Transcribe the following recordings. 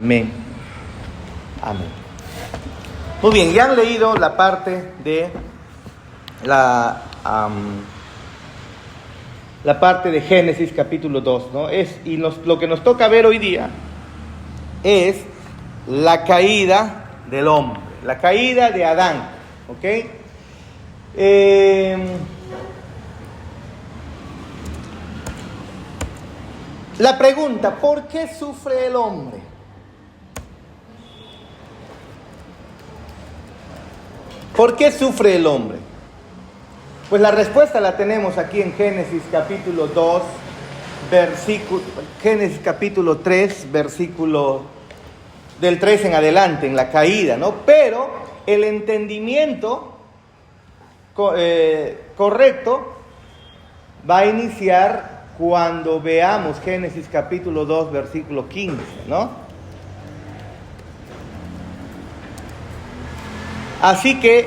Amén. Amén. Muy bien, ya han leído la parte de la parte de Génesis capítulo 2, ¿no? Lo que nos toca ver hoy día es la caída del hombre, la caída de Adán, ¿ok? La pregunta, ¿por qué sufre el hombre? ¿Por qué sufre el hombre? Pues la respuesta la tenemos aquí en Génesis capítulo 2, Génesis capítulo 3, versículo del 3 en adelante, en la caída, ¿no? Pero el entendimiento correcto va a iniciar cuando veamos Génesis capítulo 2, versículo 15, ¿no? Así que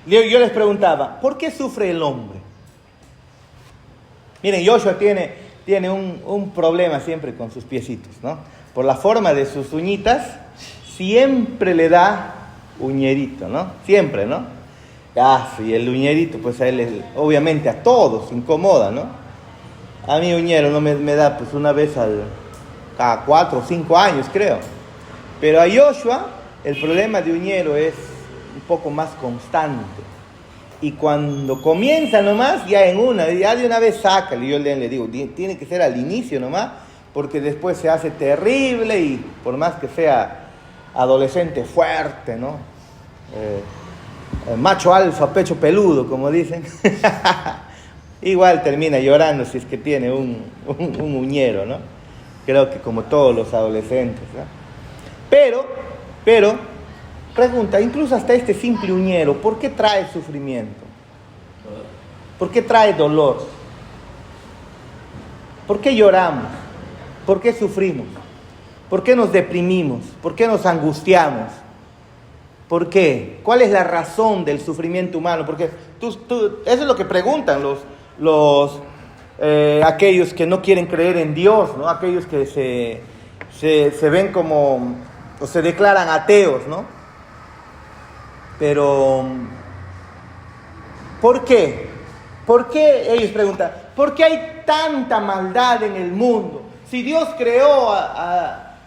yo les preguntaba, ¿por qué sufre el hombre? Miren, Joshua tiene un problema siempre con sus piecitos, ¿no? Por la forma de sus uñitas, siempre le da uñerito, ¿no? Siempre, ¿no? Y el uñerito, pues a él, obviamente a todos incomoda, ¿no? A mí uñero no me da pues una vez cada 4 o 5 años, creo. Pero a Joshua el problema de uñero es un poco más constante. Y cuando comienza nomás, ya de una vez sácale. Yo le digo, tiene que ser al inicio nomás, porque después se hace terrible y por más que sea adolescente fuerte, ¿no? Macho alfa, pecho peludo, como dicen. Igual termina llorando si es que tiene un uñero, ¿no? Creo que como todos los adolescentes, ¿no? Pero, pregunta, incluso hasta este simple uñero, ¿por qué trae sufrimiento? ¿Por qué trae dolor? ¿Por qué lloramos? ¿Por qué sufrimos? ¿Por qué nos deprimimos? ¿Por qué nos angustiamos? ¿Por qué? ¿Cuál es la razón del sufrimiento humano? Porque eso es lo que preguntan aquellos que no quieren creer en Dios, ¿no? Aquellos que se ven como, o se declaran ateos, ¿no? Pero, ¿por qué? ¿Por qué? Ellos preguntan, ¿por qué hay tanta maldad en el mundo? Si Dios creó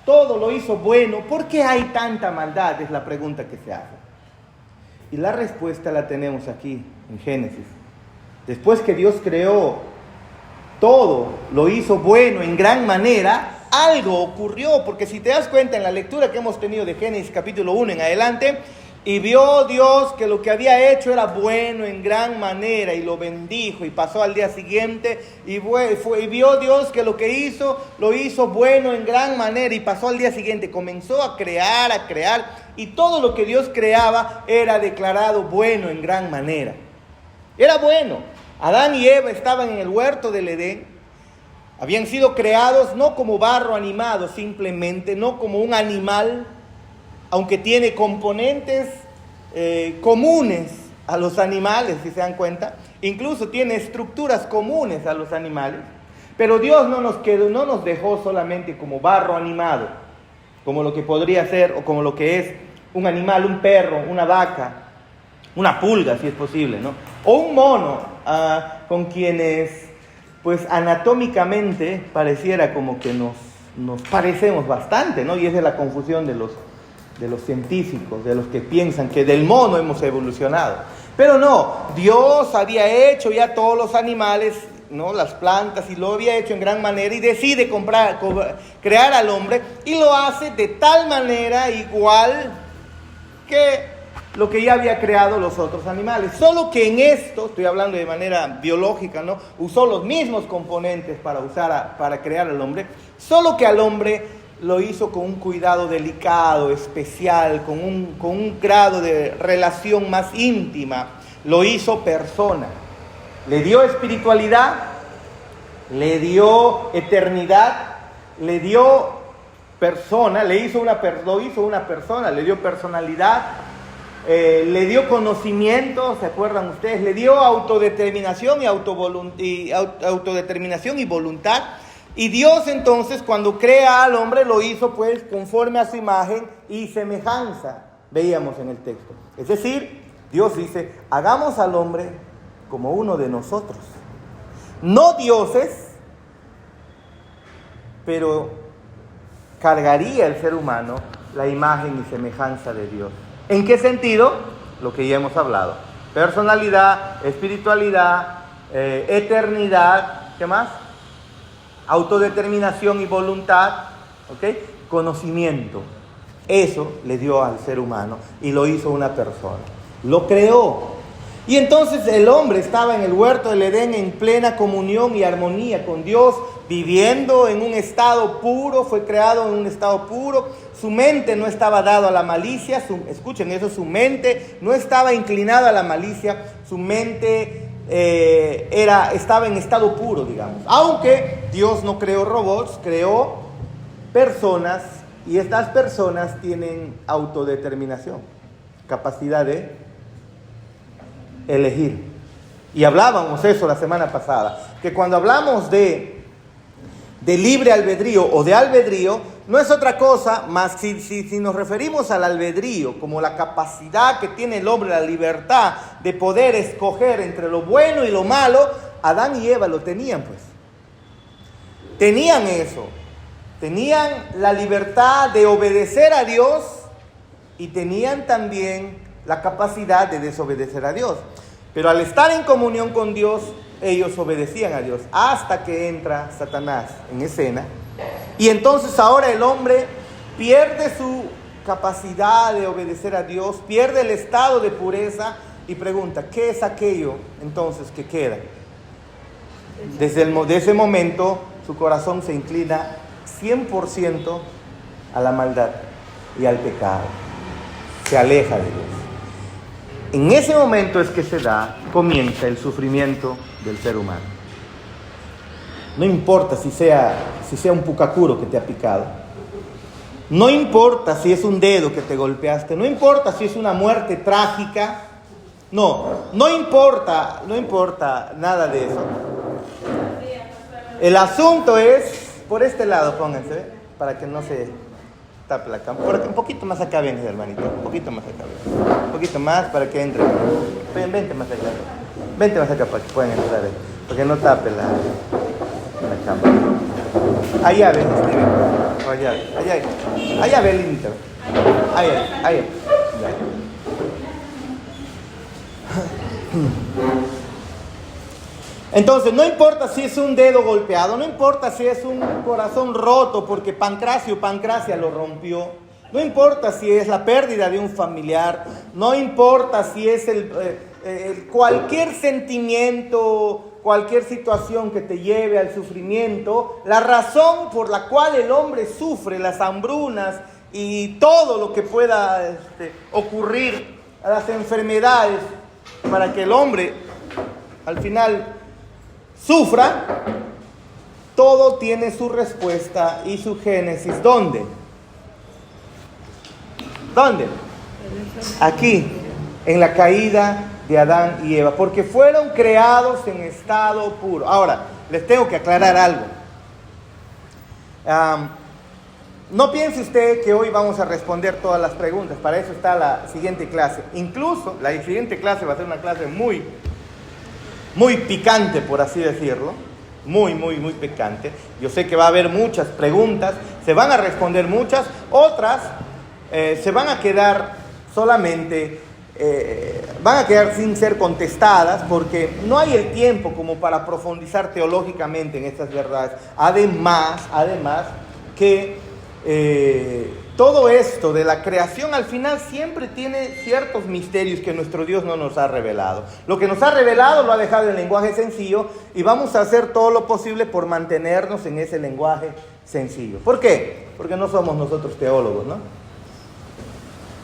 todo, lo hizo bueno, ¿por qué hay tanta maldad? Es la pregunta que se hace. Y la respuesta la tenemos aquí, en Génesis. Después que Dios creó todo, lo hizo bueno en gran manera, algo ocurrió, porque si te das cuenta en la lectura que hemos tenido de Génesis capítulo 1 en adelante, y vio Dios que lo que había hecho era bueno en gran manera y lo bendijo, y pasó al día siguiente y vio Dios que lo que hizo, lo hizo bueno en gran manera, y pasó al día siguiente, comenzó a crear, y todo lo que Dios creaba era declarado bueno en gran manera. Era bueno. Adán y Eva estaban en el huerto del Edén. Habían sido creados no como barro animado simplemente, no como un animal, aunque tiene componentes comunes a los animales, si se dan cuenta. Incluso tiene estructuras comunes a los animales. Pero Dios no nos dejó solamente como barro animado, como lo que podría ser o como lo que es un animal, un perro, una vaca, una pulga si es posible, ¿no? O un mono, con quienes pues anatómicamente pareciera como que nos parecemos bastante, ¿no? Y esa es la confusión de los científicos, de los que piensan que del mono hemos evolucionado. Pero no, Dios había hecho ya todos los animales, ¿no? Las plantas, y lo había hecho en gran manera, y decide crear al hombre, y lo hace de tal manera igual que lo que ya había creado los otros animales. Solo que en esto, estoy hablando de manera biológica, ¿no? Usó los mismos componentes para crear al hombre, solo que al hombre lo hizo con un cuidado delicado, especial, con un grado de relación más íntima. Lo hizo persona. Le dio espiritualidad, le dio eternidad, le dio persona, lo hizo una persona, le dio personalidad, le dio conocimiento, ¿se acuerdan ustedes? Le dio autodeterminación y voluntad. Y Dios entonces, cuando crea al hombre, lo hizo pues conforme a su imagen y semejanza, veíamos en el texto. Es decir, Dios dice, hagamos al hombre como uno de nosotros. No dioses, pero cargaría el ser humano la imagen y semejanza de Dios. ¿En qué sentido? Lo que ya hemos hablado. Personalidad, espiritualidad, eternidad, ¿qué más? Autodeterminación y voluntad, ¿ok? Conocimiento. Eso le dio al ser humano y lo hizo una persona. Lo creó. Y entonces el hombre estaba en el huerto del Edén en plena comunión y armonía con Dios, viviendo en un estado puro, fue creado en un estado puro. Su mente no estaba dada a la malicia, escuchen eso, su mente no estaba inclinada a la malicia, su mente estaba en estado puro, digamos. Aunque Dios no creó robots, creó personas, y estas personas tienen autodeterminación, capacidad de elegir. Y hablábamos eso la semana pasada, que cuando hablamos de libre albedrío o de albedrío, no es otra cosa más si nos referimos al albedrío como la capacidad que tiene el hombre, la libertad de poder escoger entre lo bueno y lo malo. Adán y Eva lo tenían, pues. Tenían eso. Tenían la libertad de obedecer a Dios y tenían también la capacidad de desobedecer a Dios. Pero al estar en comunión con Dios, ellos obedecían a Dios, hasta que entra Satanás en escena. Y entonces ahora el hombre pierde su capacidad de obedecer a Dios, pierde el estado de pureza y pregunta, ¿qué es aquello entonces que queda? Desde ese momento su corazón se inclina 100% a la maldad y al pecado. Se aleja de Dios. En ese momento es que comienza el sufrimiento del ser humano. No importa si sea un pucacuro que te ha picado. No importa si es un dedo que te golpeaste. No importa si es una muerte trágica. No importa nada de eso. El asunto es, por este lado pónganse, para que no se tape la cámara. Un poquito más acá, ven, hermanito. Un poquito más acá, ven. Un poquito más para que entre. Vente más acá. Vente más acá para que puedan entrar. Porque no tape la cámara. Allá ven, allá ve el límite. Allá. Entonces, no importa si es un dedo golpeado, no importa si es un corazón roto porque Pancracia lo rompió, no importa si es la pérdida de un familiar, no importa si es cualquier sentimiento, cualquier situación que te lleve al sufrimiento, la razón por la cual el hombre sufre, las hambrunas y todo lo que pueda ocurrir, las enfermedades, para que el hombre al final sufra, todo tiene su respuesta y su génesis. ¿Dónde? Aquí, en la caída de Adán y Eva, porque fueron creados en estado puro. Ahora, les tengo que aclarar algo. No piense usted que hoy vamos a responder todas las preguntas, para eso está la siguiente clase. Incluso la siguiente clase va a ser una clase muy picante, por así decirlo, muy picante. Yo sé que va a haber muchas preguntas, se van a responder muchas, otras se van a quedar van a quedar sin ser contestadas, porque no hay el tiempo como para profundizar teológicamente en estas verdades. Además que todo esto de la creación al final siempre tiene ciertos misterios que nuestro Dios no nos ha revelado. Lo que nos ha revelado lo ha dejado en lenguaje sencillo y vamos a hacer todo lo posible por mantenernos en ese lenguaje sencillo. ¿Por qué? Porque no somos nosotros teólogos, ¿no?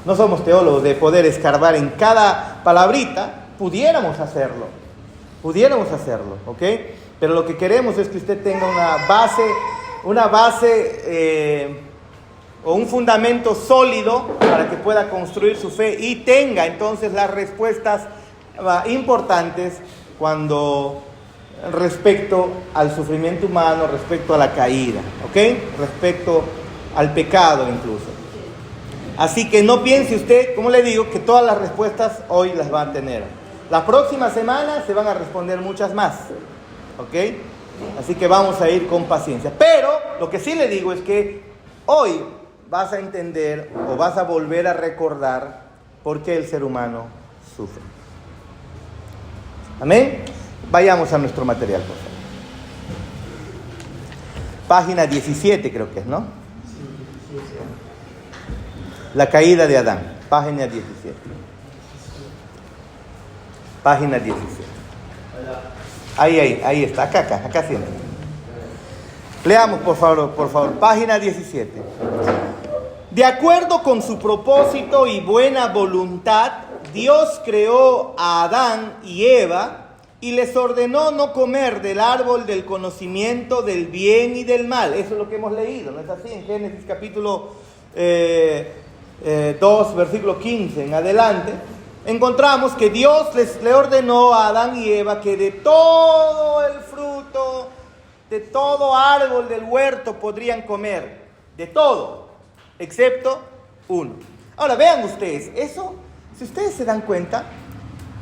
No somos teólogos de poder escarbar en cada palabrita. Pudiéramos hacerlo, ¿ok? Pero lo que queremos es que usted tenga una base o un fundamento sólido para que pueda construir su fe y tenga entonces las respuestas importantes cuando respecto al sufrimiento humano, respecto a la caída, ¿ok? Respecto al pecado incluso. Así que no piense usted, como le digo, que todas las respuestas hoy las va a tener. La próxima semana se van a responder muchas más, ¿ok? Así que vamos a ir con paciencia. Pero lo que sí le digo es que hoy vas a entender o vas a volver a recordar por qué el ser humano sufre. Amén. Vayamos a nuestro material, por favor. Página 17 creo que es, ¿no? La caída de Adán. Página 17. Página 17. Ahí está. Acá siempre. Leamos, por favor. Página 17. De acuerdo con su propósito y buena voluntad, Dios creó a Adán y Eva y les ordenó no comer del árbol del conocimiento del bien y del mal. Eso es lo que hemos leído, ¿no es así? En Génesis capítulo 2, versículo 15 en adelante, encontramos que Dios le ordenó a Adán y Eva que de todo el fruto, de todo árbol del huerto podrían comer, de todo, excepto uno. Ahora vean ustedes, eso, si ustedes se dan cuenta,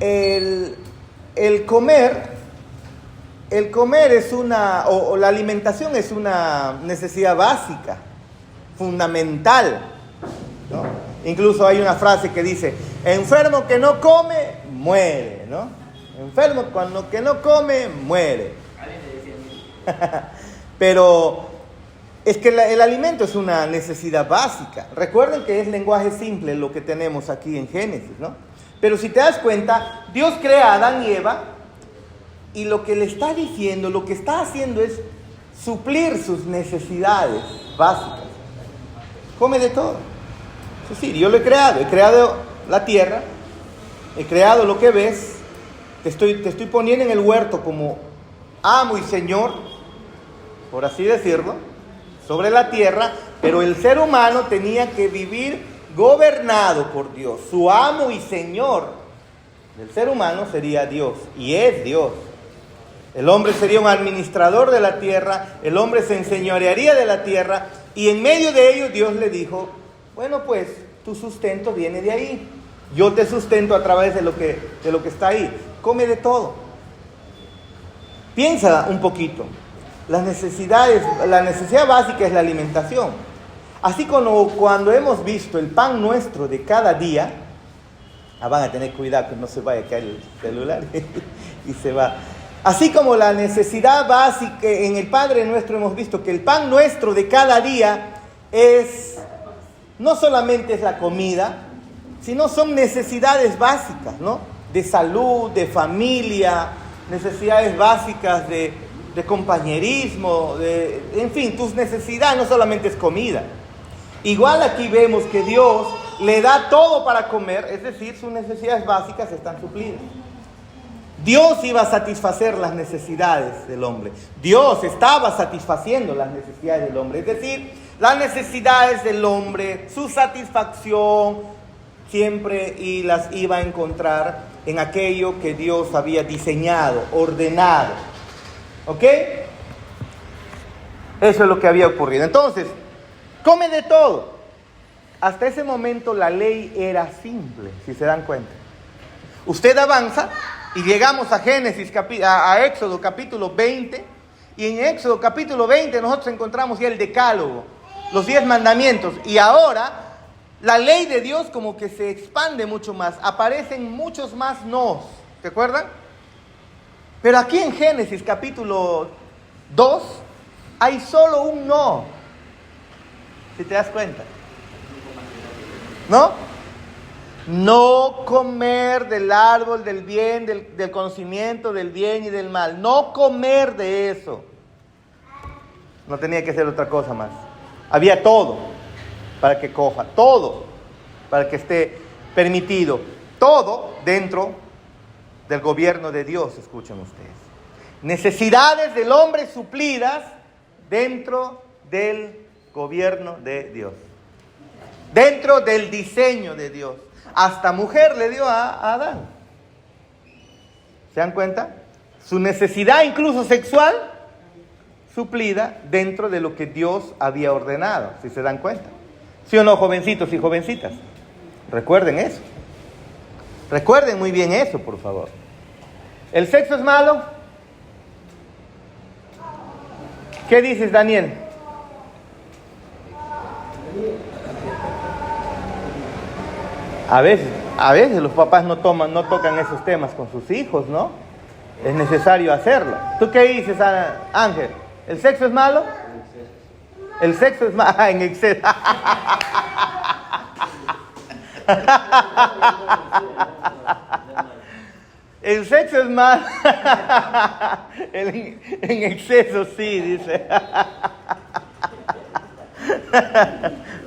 el comer es o la alimentación es una necesidad básica, fundamental, ¿no? Incluso hay una frase que dice, enfermo que no come, muere, ¿no? Enfermo que no come, muere. Pero es que el alimento es una necesidad básica. Recuerden que es lenguaje simple lo que tenemos aquí en Génesis, ¿no? Pero si te das cuenta, Dios crea a Adán y Eva y lo que le está diciendo, lo que está haciendo es suplir sus necesidades básicas. Come de todo. Es decir, yo lo he creado la tierra, he creado lo que ves, te estoy poniendo en el huerto como amo y señor, por así decirlo, sobre la tierra, pero el ser humano tenía que vivir gobernado por Dios. Su amo y señor del ser humano sería Dios, y es Dios. El hombre sería un administrador de la tierra, el hombre se enseñorearía de la tierra, y en medio de ello Dios le dijo, bueno, pues tu sustento viene de ahí. Yo te sustento a través de lo que está ahí. Come de todo. Piensa un poquito. La necesidad básica es la alimentación. Así como cuando hemos visto el pan nuestro de cada día, van a tener cuidado que no se vaya a caer el celular y se va. Así como la necesidad básica, en el Padre Nuestro hemos visto que el pan nuestro de cada día no solamente es la comida, sino son necesidades básicas, ¿no? De salud, de familia, necesidades básicas de compañerismo, en fin, tus necesidades no solamente es comida. Igual aquí vemos que Dios le da todo para comer, es decir, sus necesidades básicas están suplidas. Dios iba a satisfacer las necesidades del hombre. Dios estaba satisfaciendo las necesidades del hombre, es decir, las necesidades del hombre, su satisfacción siempre y las iba a encontrar en aquello que Dios había diseñado, ordenado. ¿Ok? Eso es lo que había ocurrido. Entonces, come de todo. Hasta ese momento la ley era simple, si se dan cuenta. Usted avanza y llegamos a a Éxodo capítulo 20. Y en Éxodo capítulo 20 nosotros encontramos ya el decálogo, los 10 mandamientos. Y ahora la ley de Dios como que se expande mucho más. Aparecen muchos más nos. ¿Se acuerdan? Pero aquí en Génesis capítulo 2 hay solo un no. Si te das cuenta. ¿No? No comer del árbol del bien, del conocimiento del bien y del mal. No comer de eso. No tenía que ser otra cosa más. Había todo para que coja. Todo para que esté permitido. Todo dentro del gobierno de Dios, escuchen ustedes. Necesidades del hombre suplidas dentro del gobierno de Dios. Dentro del diseño de Dios. Hasta mujer le dio a Adán. ¿Se dan cuenta? su necesidad incluso sexual suplida dentro de lo que Dios había ordenado, si se dan cuenta. ¿Sí o no, jovencitos y jovencitas? Recuerden eso. Recuerden muy bien eso, por favor. ¿El sexo es malo? ¿Qué dices, Daniel? A veces los papás no tocan esos temas con sus hijos, ¿no? Es necesario hacerlo. ¿Tú qué dices, Ángel? ¿El sexo es malo? El sexo es malo en exceso. El sexo es malo. En exceso sí, dice.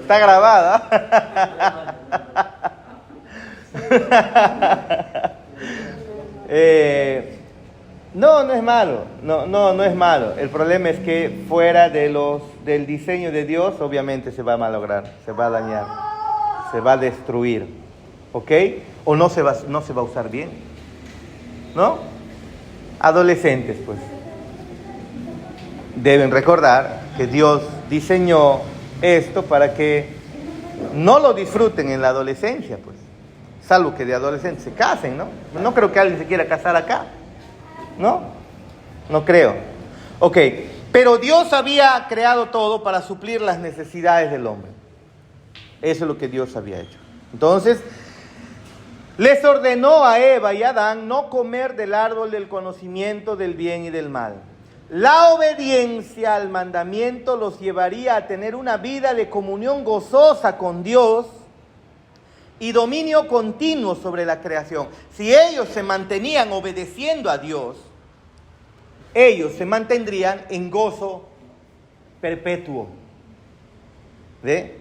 Está grabada. No es malo. No es malo. El problema es que fuera del diseño de Dios, obviamente se va a malograr, se va a dañar, se va a destruir, ¿ok? O no se va a usar bien, ¿no? Adolescentes, pues, deben recordar que Dios diseñó esto para que no lo disfruten en la adolescencia, pues, salvo que de adolescentes se casen, ¿no? No creo que alguien se quiera casar acá, ¿no? No creo. Ok, pero Dios había creado todo para suplir las necesidades del hombre. Eso es lo que Dios había hecho. Entonces, les ordenó a Eva y a Adán no comer del árbol del conocimiento del bien y del mal. La obediencia al mandamiento los llevaría a tener una vida de comunión gozosa con Dios y dominio continuo sobre la creación. Si ellos se mantenían obedeciendo a Dios, ellos se mantendrían en gozo perpetuo, ¿ve?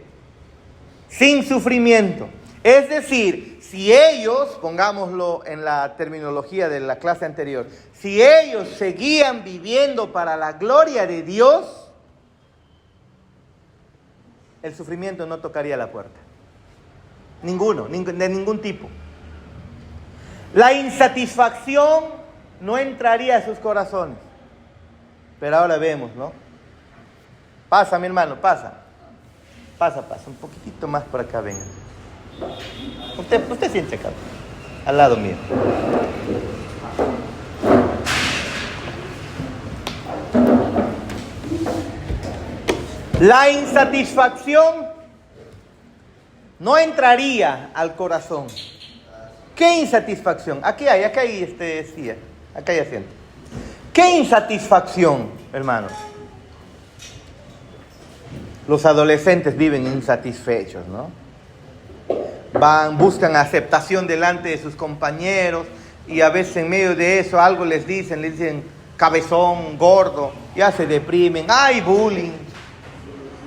Sin sufrimiento. Es decir, si ellos, pongámoslo en la terminología de la clase anterior, si ellos seguían viviendo para la gloria de Dios, el sufrimiento no tocaría la puerta. Ninguno, de ningún tipo. La insatisfacción no entraría a sus corazones. Pero ahora vemos, ¿no? Pasa, mi hermano, pasa. Pasa, un poquitito más por acá, venga. Usted siente acá, al lado mío. La insatisfacción no entraría al corazón. ¿Qué insatisfacción? Acá hay silla, acá hay asiento. ¿Qué insatisfacción, hermanos? Los adolescentes viven insatisfechos, ¿no? Buscan aceptación delante de sus compañeros y a veces en medio de eso algo les dicen cabezón, gordo, ya se deprimen, ¡ay, bullying!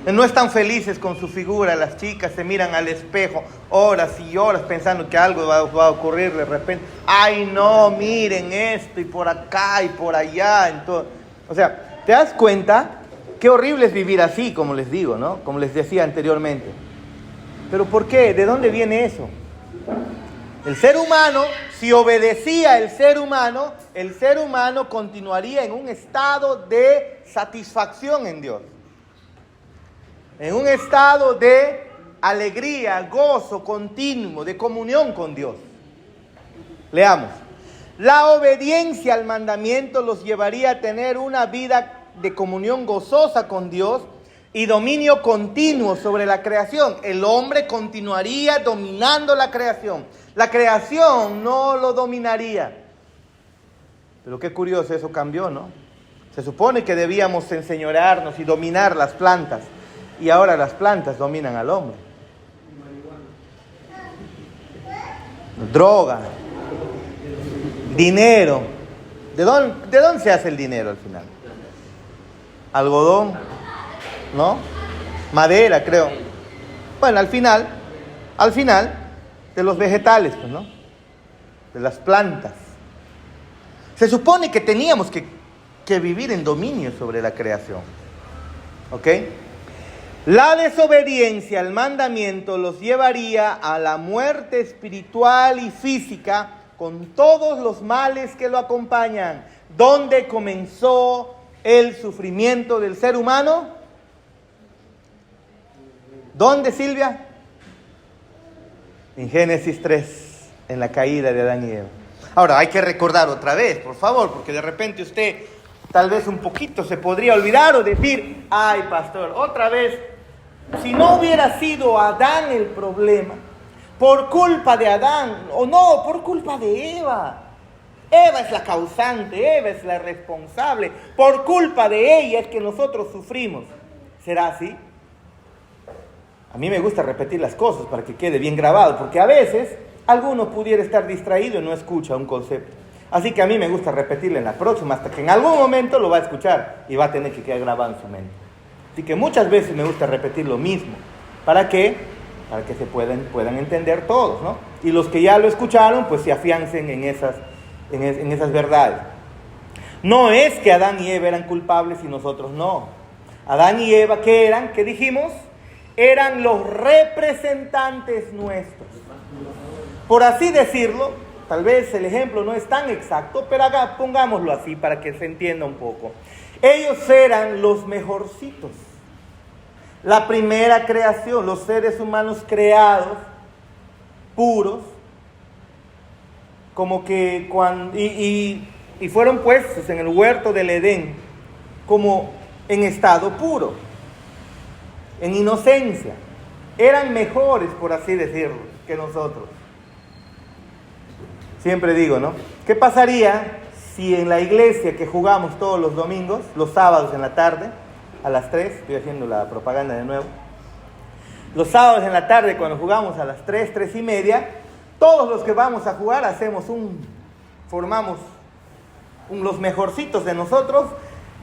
No están felices con su figura, las chicas se miran al espejo horas y horas pensando que algo va a ocurrir de repente. ¡Ay, no, miren esto y por acá y por allá! Entonces, o sea, ¿te das cuenta? Qué horrible es vivir así, como les digo, ¿no? Como les decía anteriormente. ¿Pero por qué? ¿De dónde viene eso? El ser humano, si obedecía el ser humano continuaría en un estado de satisfacción en Dios. En un estado de alegría, gozo continuo, de comunión con Dios. Leamos. La obediencia al mandamiento los llevaría a tener una vida de comunión gozosa con Dios y dominio continuo sobre la creación. El hombre continuaría dominando la creación. La creación no lo dominaría. Pero qué curioso, eso cambió, ¿no? Se supone que debíamos enseñorearnos y dominar las plantas. Y ahora las plantas dominan al hombre. Droga, dinero. ¿De dónde se hace el dinero al final? Algodón, ¿no? Madera, creo. Bueno, al final, de los vegetales, pues, ¿no? De las plantas. Se supone que teníamos que vivir en dominio sobre la creación. ¿Ok? La desobediencia al mandamiento los llevaría a la muerte espiritual y física con todos los males que lo acompañan. ¿Dónde comenzó el sufrimiento del ser humano? ¿Dónde, Silvia? En Génesis 3, en la caída de Adán y Eva. Ahora, hay que recordar otra vez, por favor, porque de repente usted tal vez un poquito se podría olvidar o decir, ay, pastor, otra vez, si no hubiera sido Adán el problema, por culpa de Adán, o no, por culpa de Eva. Eva es la causante, Eva es la responsable. Por culpa de ella es que nosotros sufrimos. ¿Será así? A mí me gusta repetir las cosas para que quede bien grabado, porque a veces alguno pudiera estar distraído y no escucha un concepto. Así que a mí me gusta repetirle en la próxima, hasta que en algún momento lo va a escuchar y va a tener que quedar grabado en su mente. Así que muchas veces me gusta repetir lo mismo. ¿Para qué? Para que se puedan entender todos, ¿no? Y los que ya lo escucharon, pues se afiancen en esas verdades. No es que Adán y Eva eran culpables y nosotros no. Adán y Eva, ¿qué eran? ¿Qué dijimos? Eran los representantes nuestros. Por así decirlo, tal vez el ejemplo no es tan exacto, pero pongámoslo así para que se entienda un poco. Ellos eran los mejorcitos. La primera creación, los seres humanos creados, puros, como que y fueron puestos en el huerto del Edén como en estado puro, en inocencia. Eran mejores, por así decirlo, que nosotros. Siempre digo, ¿no? ¿Qué pasaría si en la iglesia que jugamos todos los domingos, los sábados en la tarde, a las 3, estoy haciendo la propaganda de nuevo, los sábados en la tarde cuando jugamos a las 3, 3:30, todos los que vamos a jugar formamos los mejorcitos de nosotros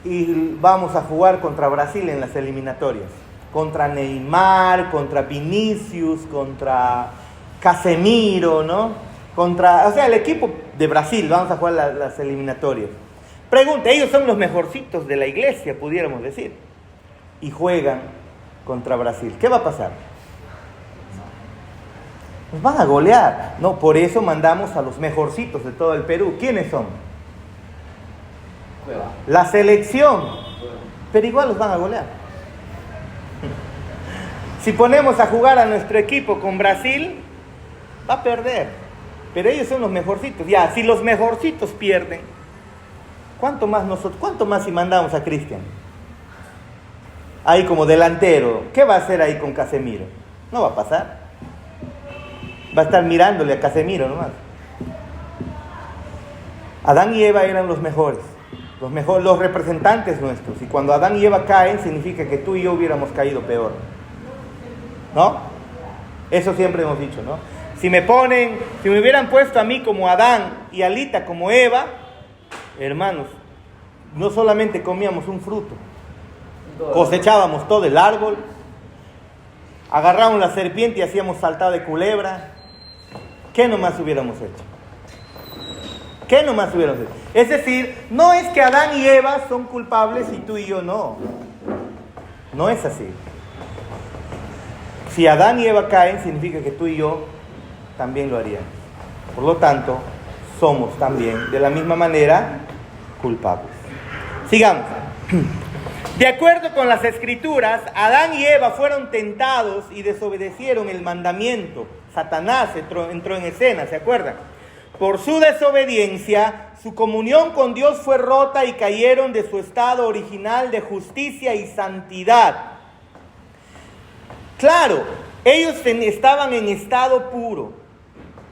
y vamos a jugar contra Brasil en las eliminatorias. Contra Neymar, contra Vinicius, contra Casemiro, ¿no? El equipo de Brasil, vamos a jugar las eliminatorias. Pregunta, ellos son los mejorcitos de la iglesia, pudiéramos decir. Y juegan contra Brasil. ¿Qué va a pasar? Nos van a golear. No, por eso mandamos a los mejorcitos de todo el Perú. ¿Quiénes son? La selección. Pero igual los van a golear. Si ponemos a jugar a nuestro equipo con Brasil, va a perder. Pero ellos son los mejorcitos. Ya, si los mejorcitos pierden, ¿cuánto más si mandamos a Cristian? Ahí como delantero, ¿qué va a hacer ahí con Casemiro? No va a pasar. Va a estar mirándole a Casemiro nomás. Adán y Eva eran los mejores, los representantes nuestros. Y cuando Adán y Eva caen, significa que tú y yo hubiéramos caído peor. ¿No? Eso siempre hemos dicho, ¿no? Si me hubieran puesto a mí como Adán y a Lita como Eva, hermanos, no solamente comíamos un fruto, cosechábamos todo el árbol, agarrábamos la serpiente y hacíamos saltado de culebra. ¿Qué nomás hubiéramos hecho? ¿Qué nomás hubiéramos hecho? Es decir, no es que Adán y Eva son culpables y tú y yo no. No es así. Si Adán y Eva caen, significa que tú y yo también lo haríamos. Por lo tanto, somos también, de la misma manera, culpables. Sigamos. De acuerdo con las Escrituras, Adán y Eva fueron tentados y desobedecieron el mandamiento. Satanás entró en escena, ¿se acuerdan? Por su desobediencia, su comunión con Dios fue rota y cayeron de su estado original de justicia y santidad. Claro, ellos estaban en estado puro,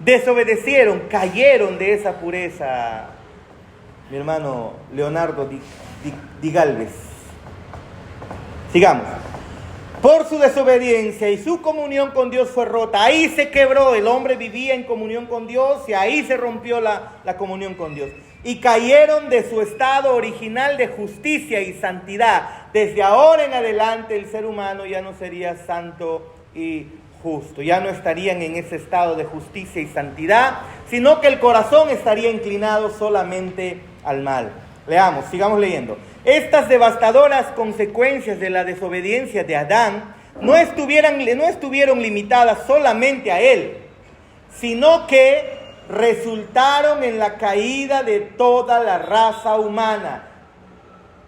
desobedecieron, cayeron de esa pureza. Mi hermano Leonardo Di Galvez. Sigamos. Por su desobediencia y su comunión con Dios fue rota. Ahí se quebró, el hombre vivía en comunión con Dios y ahí se rompió la comunión con Dios. Y cayeron de su estado original de justicia y santidad. Desde ahora en adelante el ser humano ya no sería santo y justo. Ya no estarían en ese estado de justicia y santidad, sino que el corazón estaría inclinado solamente al mal. Leamos, sigamos leyendo. Estas devastadoras consecuencias de la desobediencia de Adán no estuvieron limitadas solamente a él, sino que resultaron en la caída de toda la raza humana.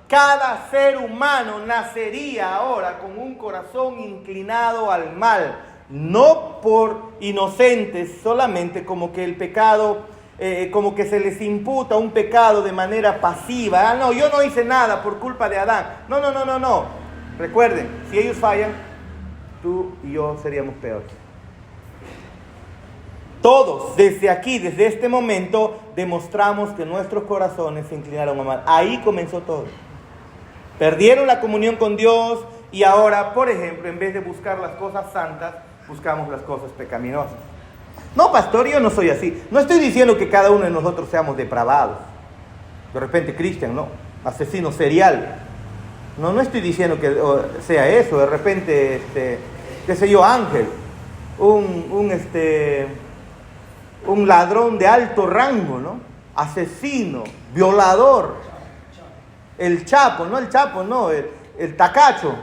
Cada ser humano nacería ahora con un corazón inclinado al mal, no por inocentes solamente, como que el pecado, como que se les imputa un pecado de manera pasiva. No, yo no hice nada por culpa de Adán. No. Recuerden, si ellos fallan, tú y yo seríamos peores. Todos, desde aquí, desde este momento, demostramos que nuestros corazones se inclinaron a mal. Ahí comenzó todo. Perdieron la comunión con Dios y ahora, por ejemplo, en vez de buscar las cosas santas, buscamos las cosas pecaminosas. No, pastor, yo no soy así. No estoy diciendo que cada uno de nosotros seamos depravados. De repente, Cristian, ¿no? Asesino serial. No estoy diciendo que sea eso. De repente, qué sé yo, Ángel. Un ladrón de alto rango, ¿no? Asesino, violador. El Chapo, el Tacacho.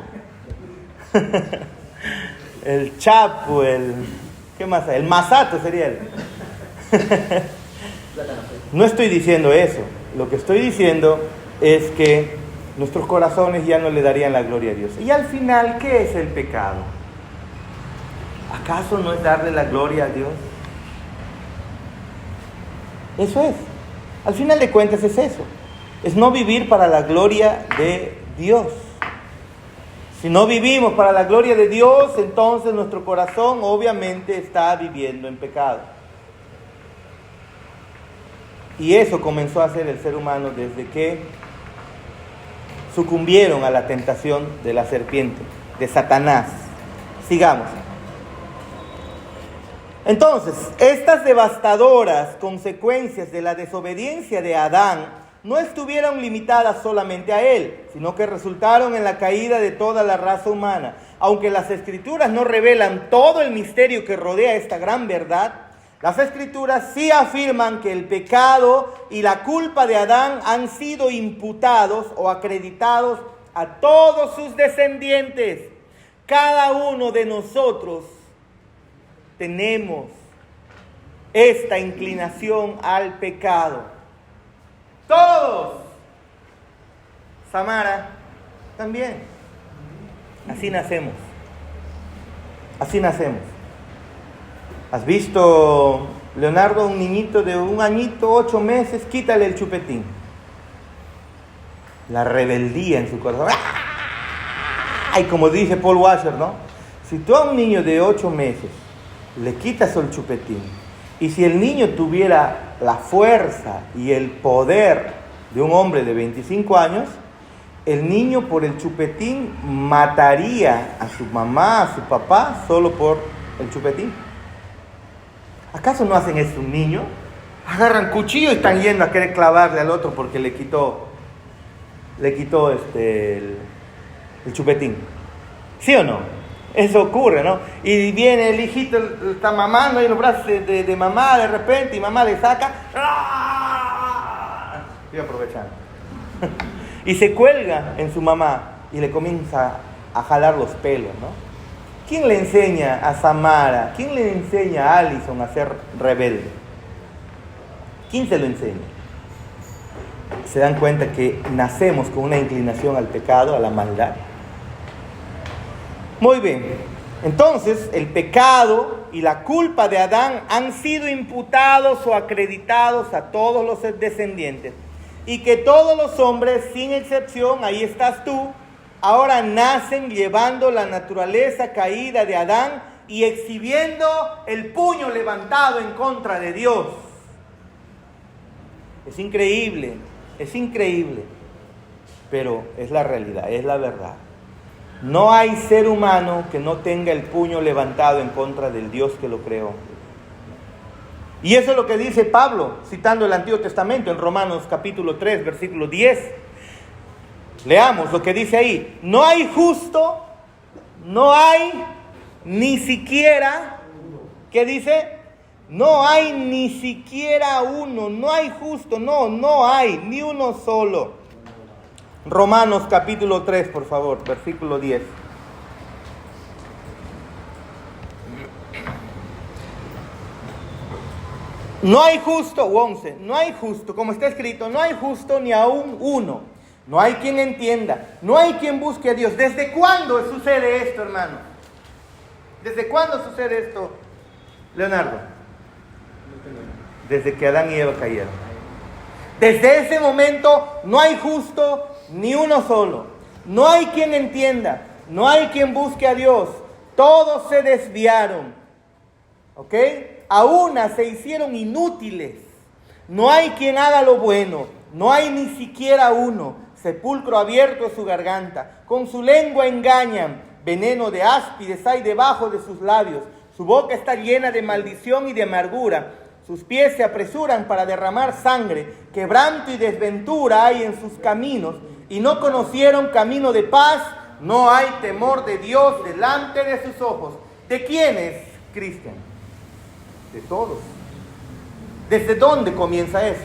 El Chapo, ¿qué más hay? El Masato sería él. No estoy diciendo eso. Lo que estoy diciendo es que nuestros corazones ya no le darían la gloria a Dios. Y al final, ¿qué es el pecado? ¿Acaso no es darle la gloria a Dios? Eso es. Al final de cuentas es eso. Es no vivir para la gloria de Dios. Si no vivimos para la gloria de Dios, entonces nuestro corazón obviamente está viviendo en pecado. Y eso comenzó a hacer el ser humano desde que sucumbieron a la tentación de la serpiente, de Satanás. Sigamos. Entonces, estas devastadoras consecuencias de la desobediencia de Adán no estuvieron limitadas solamente a él, sino que resultaron en la caída de toda la raza humana. Aunque las Escrituras no revelan todo el misterio que rodea esta gran verdad, las Escrituras sí afirman que el pecado y la culpa de Adán han sido imputados o acreditados a todos sus descendientes. Cada uno de nosotros tenemos esta inclinación al pecado. Todos. Samara también. Así nacemos. Así nacemos. ¿Has visto, Leonardo, un niñito de 1 añito, 8 meses? Quítale el chupetín. La rebeldía en su corazón. ¡Ay! Como dice Paul Washer, ¿no? Si tú a un niño de 8 meses le quitas el chupetín, y si el niño tuviera la fuerza y el poder de un hombre de 25 años, el niño por el chupetín mataría a su mamá, a su papá, solo por el chupetín. ¿Acaso no hacen eso un niño? Agarran cuchillo y están yendo a querer clavarle al otro porque le quitó el chupetín. ¿Sí o no? Eso ocurre, ¿no? Y viene el hijito, está mamando en los brazos de mamá de repente y mamá le saca. Estoy aprovechando. Y se cuelga en su mamá y le comienza a jalar los pelos, ¿no? ¿Quién le enseña a Samara? ¿Quién le enseña a Alison a ser rebelde? ¿Quién se lo enseña? ¿Se dan cuenta que nacemos con una inclinación al pecado, a la maldad? Muy bien, entonces el pecado y la culpa de Adán han sido imputados o acreditados a todos los descendientes, y que todos los hombres, sin excepción, ahí estás tú, ahora nacen llevando la naturaleza caída de Adán y exhibiendo el puño levantado en contra de Dios. Es increíble, pero es la realidad, es la verdad. No hay ser humano que no tenga el puño levantado en contra del Dios que lo creó. Y eso es lo que dice Pablo, citando el Antiguo Testamento en Romanos capítulo 3, versículo 10. Leamos lo que dice ahí. No hay justo, no hay ni siquiera, ¿qué dice? No hay ni siquiera uno, no hay justo, no hay ni uno solo. Romanos capítulo 3, por favor, versículo 10. No hay justo, 11, no hay justo, como está escrito, no hay justo ni aún uno. No hay quien entienda, no hay quien busque a Dios. ¿Desde cuándo sucede esto, hermano? ¿Desde cuándo sucede esto, Leonardo? Desde que Adán y Eva cayeron. Desde ese momento no hay justo ni uno solo. No hay quien entienda, no hay quien busque a Dios. Todos se desviaron. ¿Ok? A una se hicieron inútiles. No hay quien haga lo bueno. No hay ni siquiera uno. Sepulcro abierto es su garganta. Con su lengua engañan. Veneno de áspides hay debajo de sus labios. Su boca está llena de maldición y de amargura. Sus pies se apresuran para derramar sangre. Quebranto y desventura hay en sus caminos. Y no conocieron camino de paz. No hay temor de Dios delante de sus ojos. ¿De quiénes, Cristian? De todos. ¿Desde dónde comienza eso?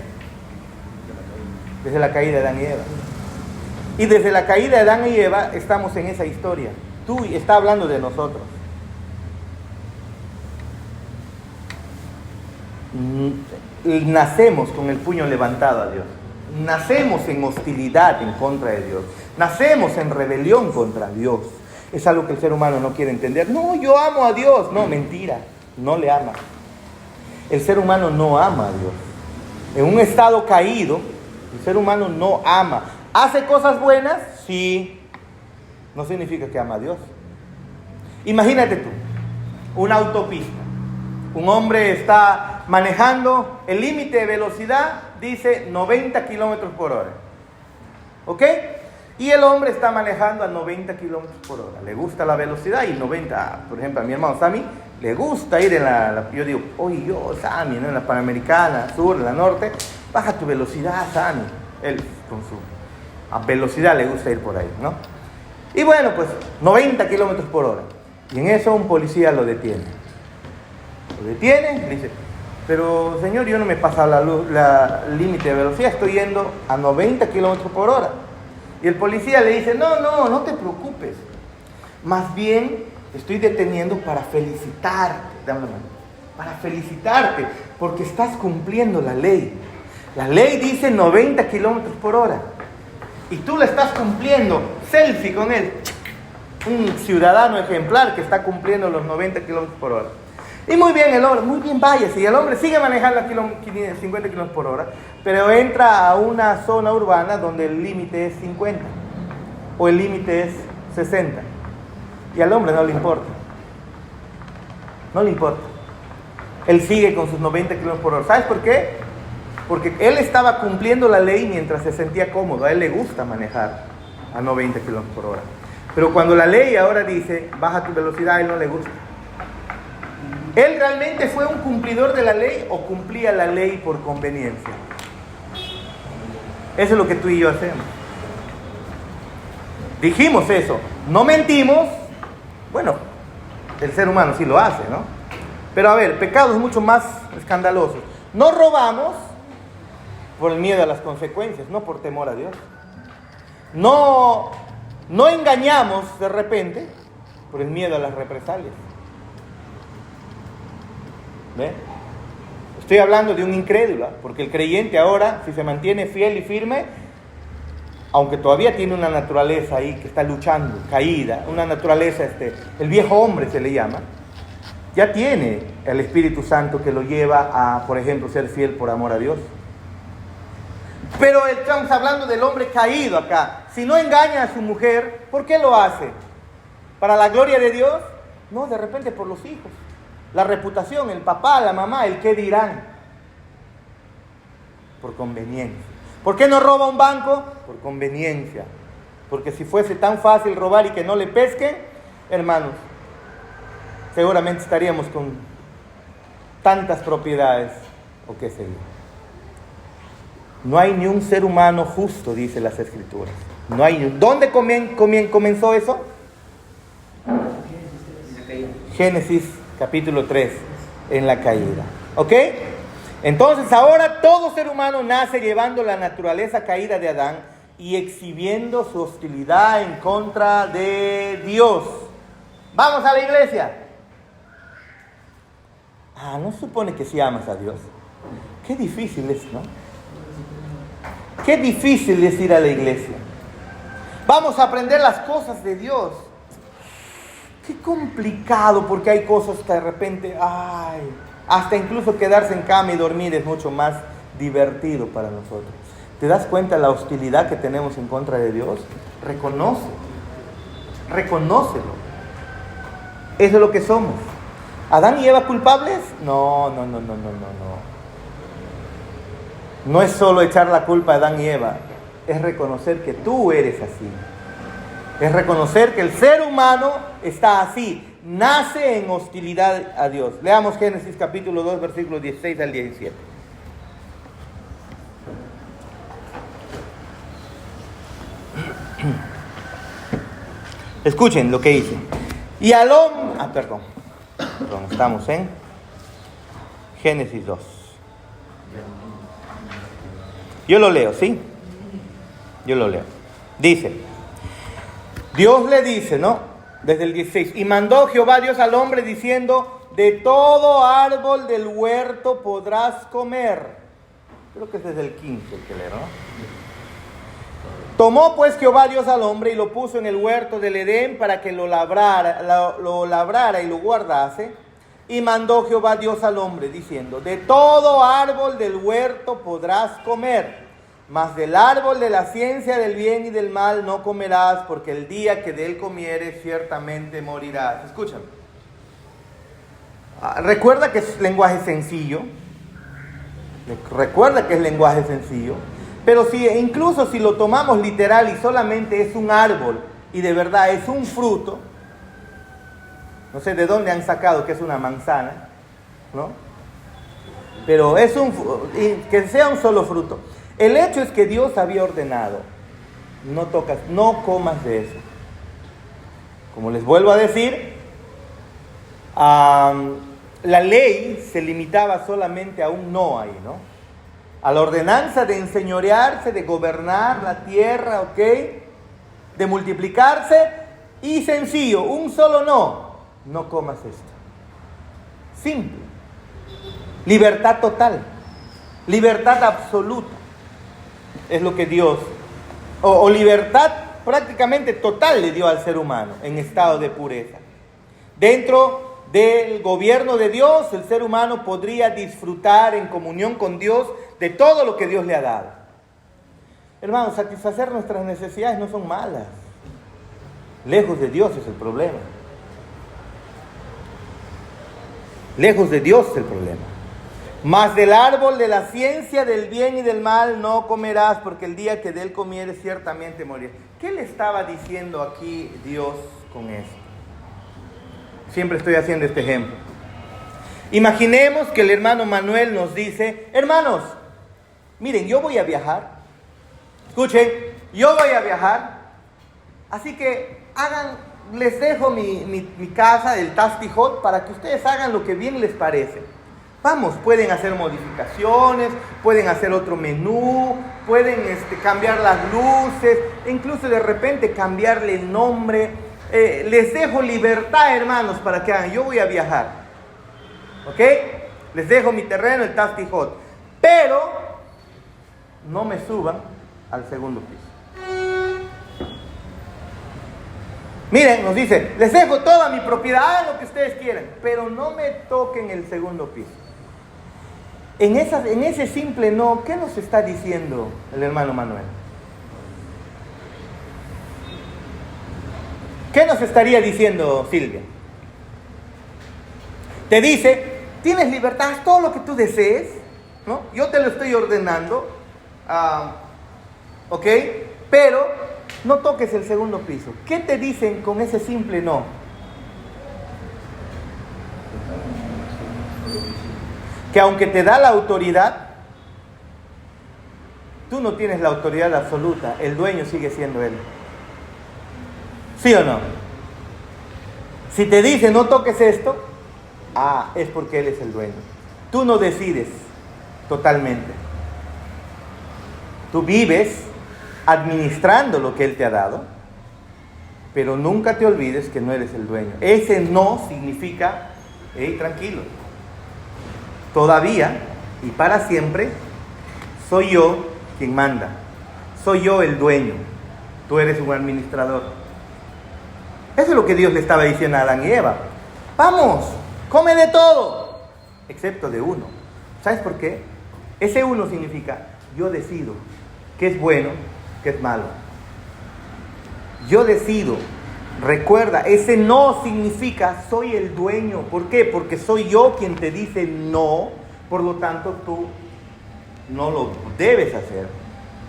Desde la caída de Adán y Eva. Y desde la caída de Adán y Eva estamos en esa historia. Tú está hablando de nosotros. Nacemos con el puño levantado a Dios. Nacemos en hostilidad en contra de Dios. Nacemos en rebelión contra Dios. Es algo que el ser humano no quiere entender. No, yo amo a Dios. No, mentira. No le ama. El ser humano no ama a Dios. En un estado caído, el ser humano no ama. ¿Hace cosas buenas? Sí. No significa que ama a Dios. Imagínate tú, una autopista. Un hombre está manejando, el límite de velocidad dice 90 kilómetros por hora. ¿Ok? Y el hombre está manejando a 90 kilómetros por hora. Le gusta la velocidad y 90, por ejemplo, a mi hermano Sammy le gusta ir en yo digo, oye, Sammy, ¿no? En la Panamericana, sur, en la norte, baja tu velocidad, Sammy. Él con su velocidad le gusta ir por ahí, ¿no? Y bueno, pues 90 kilómetros por hora. Y en eso un policía lo detiene. Lo detiene, le dice, pero señor, yo no me pasa la límite de velocidad, estoy yendo a 90 kilómetros por hora. Y el policía le dice, no te preocupes. Más bien, te estoy deteniendo para felicitarte. Dame la mano. Para felicitarte, porque estás cumpliendo la ley. La ley dice 90 kilómetros por hora. Y tú la estás cumpliendo. Selfie con él. Un ciudadano ejemplar que está cumpliendo los 90 kilómetros por hora. Y muy bien el hombre, muy bien váyase. Y el hombre sigue manejando a 50 kilómetros por hora, pero entra a una zona urbana donde el límite es 50 o el límite es 60. Y al hombre no le importa. No le importa. Él sigue con sus 90 kilómetros por hora. ¿Sabes por qué? Porque él estaba cumpliendo la ley mientras se sentía cómodo. A él le gusta manejar a 90 kilómetros por hora. Pero cuando la ley ahora dice, baja tu velocidad, a él no le gusta. ¿Él realmente fue un cumplidor de la ley o cumplía la ley por conveniencia? Eso es lo que tú y yo hacemos. Dijimos eso, no mentimos. Bueno, el ser humano sí lo hace, ¿no? Pero a ver, pecados mucho más escandalosos. No robamos por el miedo a las consecuencias, no por temor a Dios. No engañamos de repente por el miedo a las represalias. ¿Ve? Estoy hablando de un incrédulo, porque el creyente ahora, si se mantiene fiel y firme, aunque todavía tiene una naturaleza ahí que está luchando, caída, una naturaleza, el viejo hombre se le llama, ya tiene el Espíritu Santo que lo lleva a, por ejemplo, ser fiel por amor a Dios. Pero estamos hablando del hombre caído acá. Si no engaña a su mujer, ¿por qué lo hace? ¿Para la gloria de Dios? No, de repente por los hijos. La reputación, el papá, la mamá, el qué dirán. Por conveniencia. ¿Por qué no roba un banco? Por conveniencia. Porque si fuese tan fácil robar y que no le pesquen, hermanos, seguramente estaríamos con tantas propiedades o qué sé yo. No hay ni un ser humano justo, dice las Escrituras. No hay. ¿Dónde comenzó eso? Génesis capítulo 3, en la caída. ¿Ok? Entonces ahora todo ser humano nace llevando la naturaleza caída de Adán y exhibiendo su hostilidad en contra de Dios. Vamos a la iglesia. ¿No supone que sí amas a Dios? Qué difícil es, ¿no? Qué difícil es ir a la iglesia. Vamos a aprender las cosas de Dios. Qué complicado, porque hay cosas que de repente, hasta incluso quedarse en cama y dormir es mucho más divertido para nosotros. ¿Te das cuenta de la hostilidad que tenemos en contra de Dios? Reconócelo. Eso es lo que somos. ¿Adán y Eva culpables? No. No es solo echar la culpa a Adán y Eva, es reconocer que tú eres así. Es reconocer que el ser humano está así, nace en hostilidad a Dios. Leamos Génesis capítulo 2, versículos 16 al 17. Escuchen lo que dice. Y al hombre... Perdón, estamos en Génesis 2. Yo lo leo, ¿sí? Yo lo leo. Dice, Dios le dice, ¿no? Desde el 16. Y mandó Jehová Dios al hombre diciendo, de todo árbol del huerto podrás comer. Creo que es desde el 15 el que leo, ¿no? Tomó pues Jehová Dios al hombre y lo puso en el huerto del Edén para que lo labrara y lo guardase. Y mandó Jehová Dios al hombre diciendo, de todo árbol del huerto podrás comer, mas del árbol de la ciencia del bien y del mal no comerás, porque el día que de él comieres ciertamente morirás. Escúchame. Recuerda que es lenguaje sencillo. Pero incluso si lo tomamos literal y solamente es un árbol y de verdad es un fruto, no sé de dónde han sacado que es una manzana, ¿no? Pero que sea un solo fruto. El hecho es que Dios había ordenado, no comas de eso. Como les vuelvo a decir, la ley se limitaba solamente a un no ahí, ¿no? A la ordenanza de enseñorearse, de gobernar la tierra, ¿ok? De multiplicarse y sencillo, un solo no comas esto. Simple. Libertad total, libertad absoluta. Es lo que Dios, o libertad prácticamente total le dio al ser humano en estado de pureza. Dentro del gobierno de Dios, el ser humano podría disfrutar en comunión con Dios de todo lo que Dios le ha dado. Hermanos, satisfacer nuestras necesidades no son malas. Lejos de Dios es el problema. Lejos de Dios es el problema. Mas del árbol de la ciencia del bien y del mal no comerás, porque el día que de él comieres ciertamente morirás. ¿Qué le estaba diciendo aquí Dios con esto? Siempre estoy haciendo este ejemplo. Imaginemos que el hermano Manuel nos dice, hermanos, miren, yo voy a viajar. Escuchen, yo voy a viajar. Así que les dejo mi casa, el Tasty Hot, para que ustedes hagan lo que bien les parece. Vamos, pueden hacer modificaciones, pueden hacer otro menú, pueden cambiar las luces, incluso de repente cambiarle el nombre. Les dejo libertad, hermanos, para que hagan. Yo voy a viajar, ¿ok? Les dejo mi terreno, el Tasty Hot, pero no me suban al segundo piso. Miren, nos dice, les dejo toda mi propiedad, hagan lo que ustedes quieran, pero no me toquen el segundo piso. En ese simple no, ¿qué nos está diciendo el hermano Manuel? ¿Qué nos estaría diciendo Silvia? Te dice, tienes libertad, haz todo lo que tú desees, ¿no? Yo te lo estoy ordenando, ¿ok? Pero no toques el segundo piso. ¿Qué te dicen con ese simple no? Que aunque te da la autoridad, tú no tienes la autoridad absoluta, el dueño sigue siendo él. ¿Sí o no? Si te dice no toques esto, es porque él es el dueño. Tú no decides totalmente. Tú vives administrando lo que él te ha dado, pero nunca te olvides que no eres el dueño. Ese no significa, tranquilo, todavía y para siempre, soy yo quien manda. Soy yo el dueño. Tú eres un administrador. Eso es lo que Dios le estaba diciendo a Adán y Eva. Vamos, come de todo, excepto de uno. ¿Sabes por qué? Ese uno significa, yo decido qué es bueno, qué es malo. Yo decido. Recuerda, ese no significa soy el dueño. ¿Por qué? Porque soy yo quien te dice no. Por lo tanto, tú no lo debes hacer.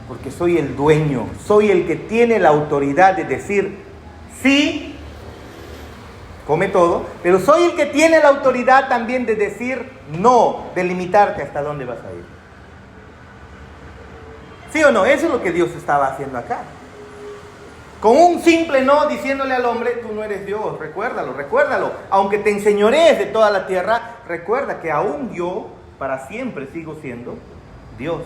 Porque soy el dueño. Soy el que tiene la autoridad de decir sí, come todo. Pero soy el que tiene la autoridad también de decir no, de limitarte hasta dónde vas a ir. ¿Sí o no? Eso es lo que Dios estaba haciendo acá. Con un simple no, diciéndole al hombre, tú no eres Dios, recuérdalo. Aunque te enseñorees de toda la tierra, recuerda que aún yo, para siempre, sigo siendo Dios.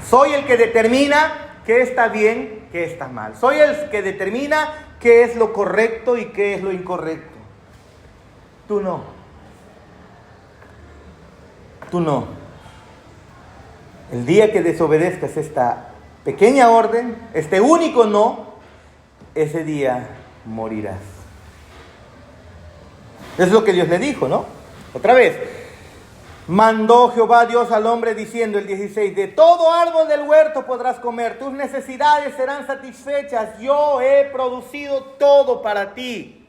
Soy el que determina qué está bien, qué está mal. Soy el que determina qué es lo correcto y qué es lo incorrecto. Tú no. Tú no. El día que desobedezcas esta pequeña orden, este único no, ese día morirás. Es lo que Dios le dijo, ¿no? Otra vez, mandó Jehová Dios al hombre diciendo, el 16, de todo árbol del huerto podrás comer, tus necesidades serán satisfechas, yo he producido todo para ti.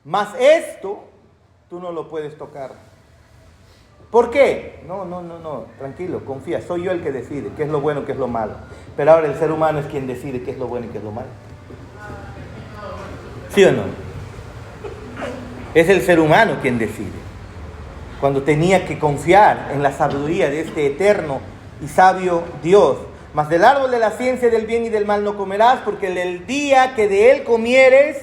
Mas esto, tú no lo puedes tocar. ¿Por qué? No, tranquilo, confía, soy yo el que decide qué es lo bueno, qué es lo malo. Pero ahora el ser humano es quien decide qué es lo bueno y qué es lo malo. ¿Sí o no? Es el ser humano quien decide. Cuando tenía que confiar en la sabiduría de este eterno y sabio Dios. Mas del árbol de la ciencia del bien y del mal no comerás, porque el día que de él comieres,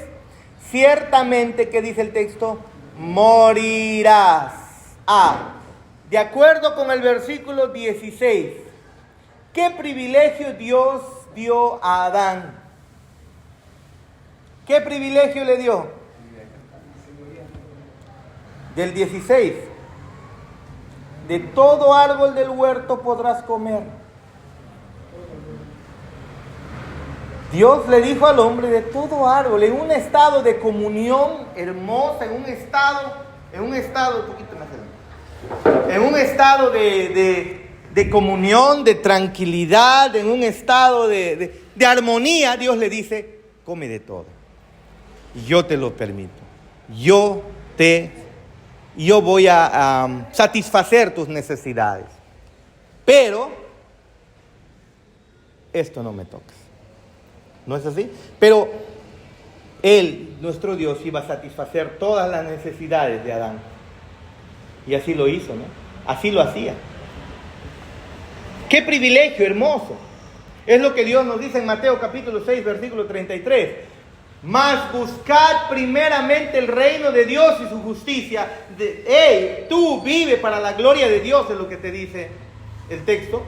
ciertamente, ¿qué dice el texto? Morirás. De acuerdo con el versículo 16, ¿qué privilegio Dios dio a Adán? ¿Qué privilegio le dio? Del 16, de todo árbol del huerto podrás comer. Dios le dijo al hombre de todo árbol, en un estado de comunión hermosa, en un estado un poquito más adelante. En un estado de comunión, de tranquilidad, en un estado de armonía, Dios le dice, come de todo. Yo te lo permito. Yo voy a satisfacer tus necesidades. Pero esto no me tocas. ¿No es así? Pero Él, nuestro Dios, iba a satisfacer todas las necesidades de Adán. Y así lo hizo, ¿no? Así lo hacía. ¡Qué privilegio hermoso! Es lo que Dios nos dice en Mateo capítulo 6, versículo 33. Mas buscad primeramente el reino de Dios y su justicia. Tú vive para la gloria de Dios, es lo que te dice el texto.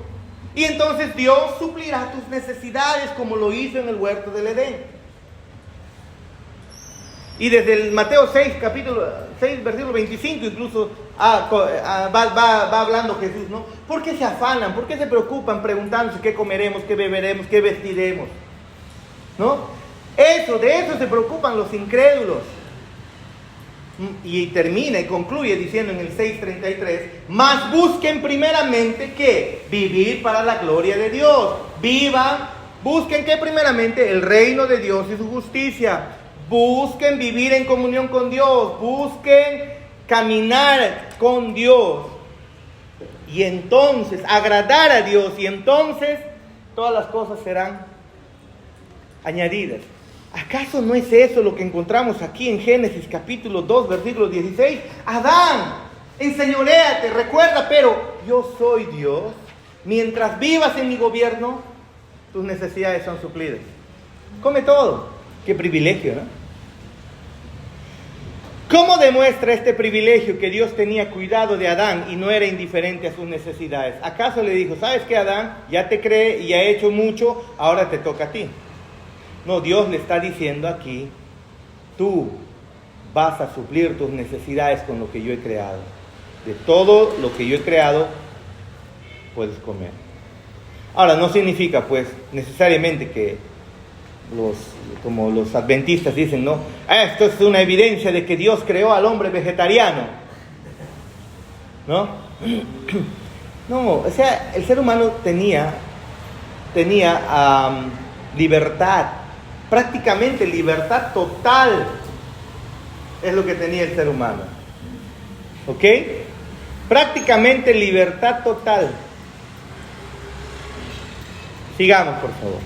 Y entonces Dios suplirá tus necesidades como lo hizo en el huerto del Edén. Y desde el Mateo 6, capítulo 6, versículo 25, incluso va hablando Jesús, ¿no? ¿Por qué se afanan? ¿Por qué se preocupan preguntándose qué comeremos, qué beberemos, qué vestiremos? ¿No? De eso se preocupan los incrédulos. Y termina y concluye diciendo en el 6:33, mas busquen primeramente ¿qué? Vivir para la gloria de Dios. Busquen ¿qué? Primeramente el reino de Dios y su justicia. Busquen vivir en comunión con Dios. Busquen caminar con Dios. Y entonces agradar a Dios. Y entonces todas las cosas serán añadidas. ¿Acaso no es eso lo que encontramos aquí en Génesis capítulo 2, versículo 16? Adán, enseñoréate, recuerda, pero yo soy Dios. Mientras vivas en mi gobierno, tus necesidades son suplidas. Come todo. Qué privilegio, ¿no? ¿Cómo demuestra este privilegio que Dios tenía cuidado de Adán y no era indiferente a sus necesidades? ¿Acaso le dijo, sabes qué, Adán? Ya te creé y ya he hecho mucho, ahora te toca a ti. No, Dios le está diciendo aquí, tú vas a suplir tus necesidades con lo que yo he creado. de todo lo que yo he creado, puedes comer. Ahora, no significa pues necesariamente que como los adventistas dicen, ¿no? Esto es una evidencia de que Dios creó al hombre vegetariano, ¿no? No, o sea, el ser humano tenía libertad, prácticamente libertad total es lo que tenía el ser humano, ¿ok? Prácticamente libertad total. Sigamos, por favor.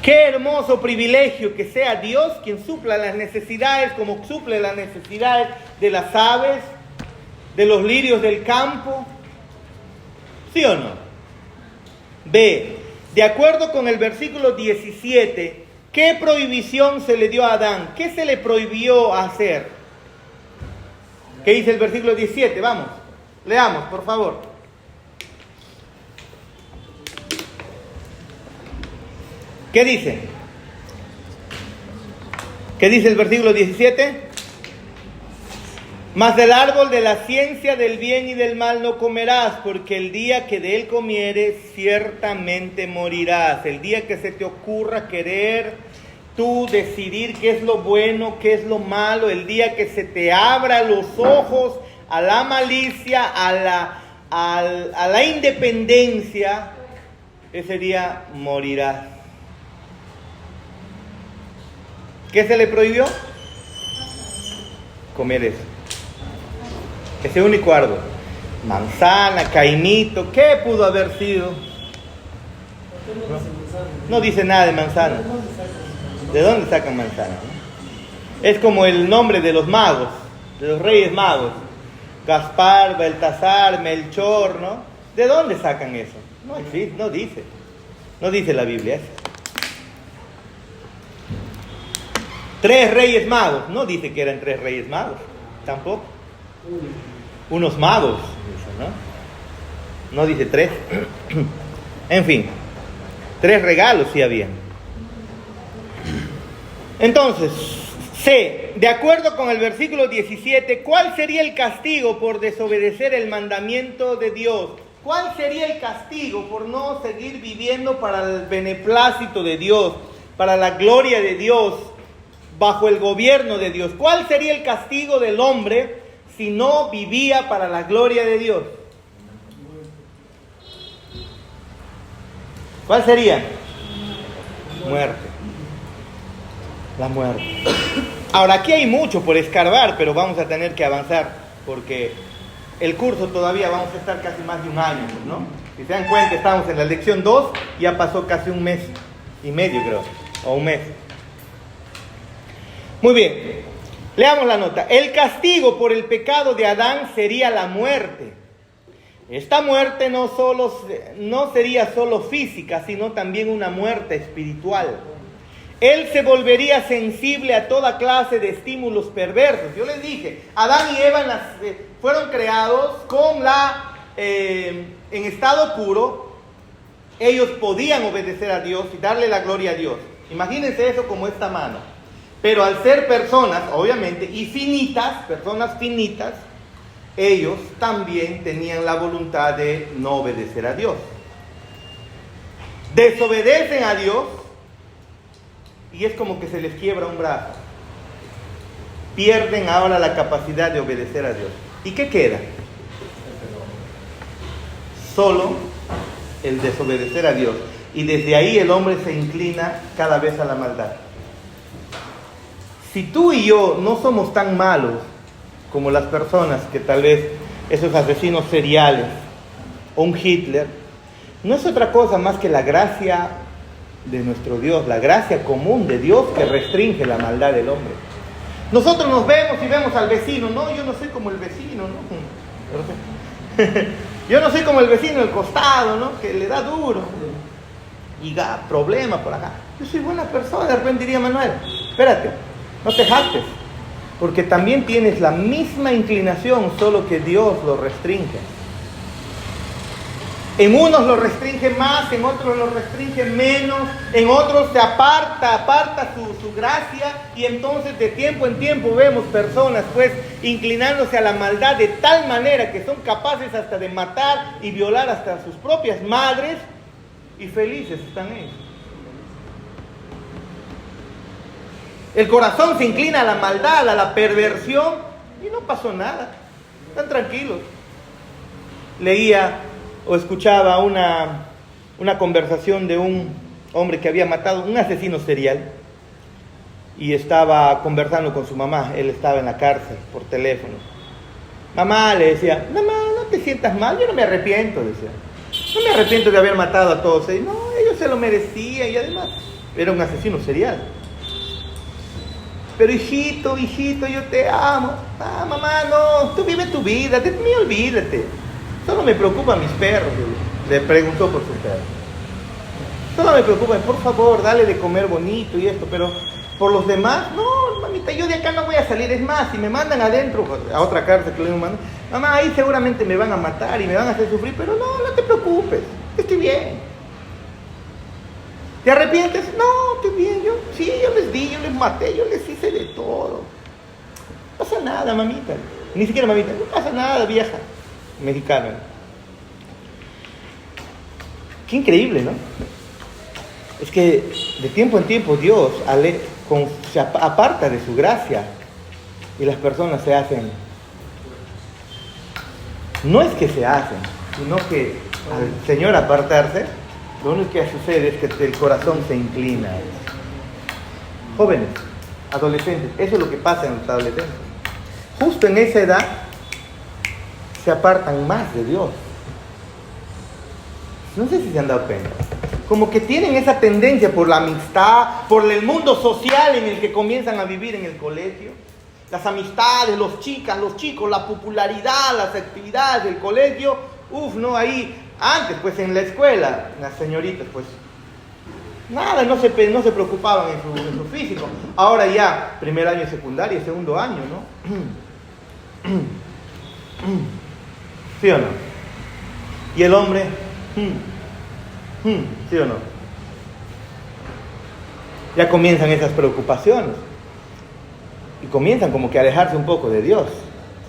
Qué hermoso privilegio que sea Dios quien supla las necesidades como suple las necesidades de las aves, de los lirios del campo. ¿Sí o no? B. De acuerdo con el versículo 17, ¿qué prohibición se le dio a Adán? ¿Qué se le prohibió hacer? ¿Qué dice el versículo 17? Vamos, leamos, por favor. ¿Qué dice? ¿Qué dice el versículo 17? Mas del árbol de la ciencia del bien y del mal no comerás, porque el día que de él comieres, ciertamente morirás. El día que se te ocurra querer tú decidir qué es lo bueno, qué es lo malo, el día que se te abra los ojos a la malicia, a la independencia, ese día morirás. ¿Qué se le prohibió? Comer eso. Ese único árbol. Manzana, caimito, ¿qué pudo haber sido? No dice nada de manzana. ¿De dónde sacan manzana? Es como el nombre de los magos, de los reyes magos. Gaspar, Baltasar, Melchor, ¿no? ¿De dónde sacan eso? No existe, no dice. No dice la Biblia eso. 3 reyes magos, no dice que eran 3 reyes magos, tampoco. Unos magos, ¿no? No dice 3. En fin, 3 regalos sí había. Entonces, C, de acuerdo con el versículo 17, ¿cuál sería el castigo por desobedecer el mandamiento de Dios? ¿Cuál sería el castigo por no seguir viviendo para el beneplácito de Dios, para la gloria de Dios, bajo el gobierno de Dios? ¿Cuál sería el castigo del hombre si no vivía para la gloria de Dios? ¿Cuál sería? Muerte. La muerte. Ahora, aquí hay mucho por escarbar, pero vamos a tener que avanzar, porque el curso todavía vamos a estar casi más de un año, ¿no? Si se dan cuenta, estamos en la lección 2, ya pasó casi 1 mes y medio, creo, o 1 mes. Muy bien, leamos la nota. El castigo por el pecado de Adán sería la muerte. Esta muerte no sería solo física, sino también una muerte espiritual. Él se volvería sensible a toda clase de estímulos perversos. Yo les dije, Adán y Eva fueron creados en estado puro. Ellos podían obedecer a Dios y darle la gloria a Dios. Imagínense eso como esta mano. Pero al ser personas, obviamente, y personas finitas, ellos también tenían la voluntad de no obedecer a Dios. Desobedecen a Dios y es como que se les quiebra un brazo. Pierden ahora la capacidad de obedecer a Dios. ¿Y qué queda? Solo el desobedecer a Dios. Y desde ahí el hombre se inclina cada vez a la maldad. Si tú y yo no somos tan malos como las personas que tal vez esos asesinos seriales o un Hitler, no es otra cosa más que la gracia de nuestro Dios, la gracia común de Dios que restringe la maldad del hombre. Nosotros nos vemos y vemos al vecino, no, yo no soy como el vecino, ¿no? Yo no soy como el vecino del costado, ¿no? Que le da duro y da problema por acá. Yo soy buena persona, de repente diría Manuel, espérate, no te jactes, porque también tienes la misma inclinación, solo que Dios lo restringe. En unos lo restringe más, en otros lo restringe menos, en otros se aparta su gracia, y entonces de tiempo en tiempo vemos personas pues inclinándose a la maldad de tal manera que son capaces hasta de matar y violar hasta a sus propias madres, y felices están ellos. El corazón se inclina a la maldad, a la perversión, y no pasó nada, están tranquilos. Leía o escuchaba una conversación de un hombre que había matado, un asesino serial, y estaba conversando con su mamá. Él estaba en la cárcel por teléfono. Mamá, le decía, mamá, no te sientas mal, yo no me arrepiento, decía. No me arrepiento de haber matado a todos ellos. No, ellos se lo merecían, y además era un asesino serial. Pero hijito, yo te amo. Ah, mamá, no, tú vive tu vida, de mí olvídate. Solo me preocupan mis perros, le preguntó por su perro. Solo me preocupan, por favor, dale de comer bonito y esto, pero por los demás, no, mamita, yo de acá no voy a salir. Es más, si me mandan adentro, a otra cárcel que le mandan, mamá, ahí seguramente me van a matar y me van a hacer sufrir, pero no te preocupes, estoy bien. ¿Te arrepientes? No, estoy bien, yo les di, yo les maté, yo les hice de todo. No pasa nada, mamita, ni siquiera mamita, no pasa nada, vieja. Mexicano. Qué increíble, ¿no? Es que de tiempo en tiempo Dios se aparta de su gracia y las personas se hacen. No es que se hacen, sino que al Señor apartarse, lo único que sucede es que el corazón se inclina. Jóvenes, adolescentes, eso es lo que pasa en los adolescentes. Justo en esa edad se apartan más de Dios. No sé si se han dado cuenta. Como que tienen esa tendencia por la amistad, por el mundo social en el que comienzan a vivir en el colegio. Las amistades, los chicos, la popularidad, las actividades del colegio. No, ahí, antes pues en la escuela, las señoritas pues, nada, no se preocupaban en su físico. Ahora ya, primer año de secundaria, segundo año, ¿no? ¿Sí o no? ¿Y el hombre? ¿Sí o no? Ya comienzan esas preocupaciones. Y comienzan como que a alejarse un poco de Dios.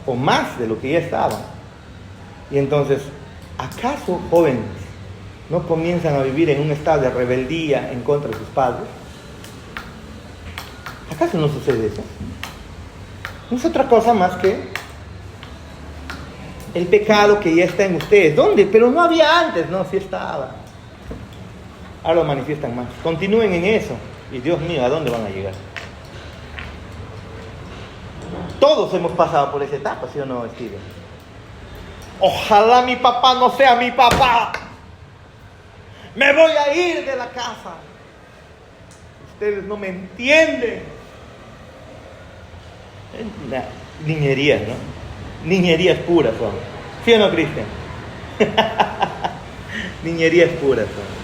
O más de lo que ya estaban. Y entonces, ¿acaso jóvenes no comienzan a vivir en un estado de rebeldía en contra de sus padres? ¿Acaso no sucede eso? No es otra cosa más que el pecado que ya está en ustedes. ¿Dónde? Pero no había antes. No, sí estaba. Ahora lo manifiestan más. Continúen en eso. Y Dios mío, ¿a dónde van a llegar? Todos hemos pasado por esa etapa, ¿sí o no, Steven? Ojalá mi papá no sea mi papá. Me voy a ir de la casa. Ustedes no me entienden. Niñerías, ¿no? Niñerías puras son. ¿Sí o no, Cristian? Niñerías puras son.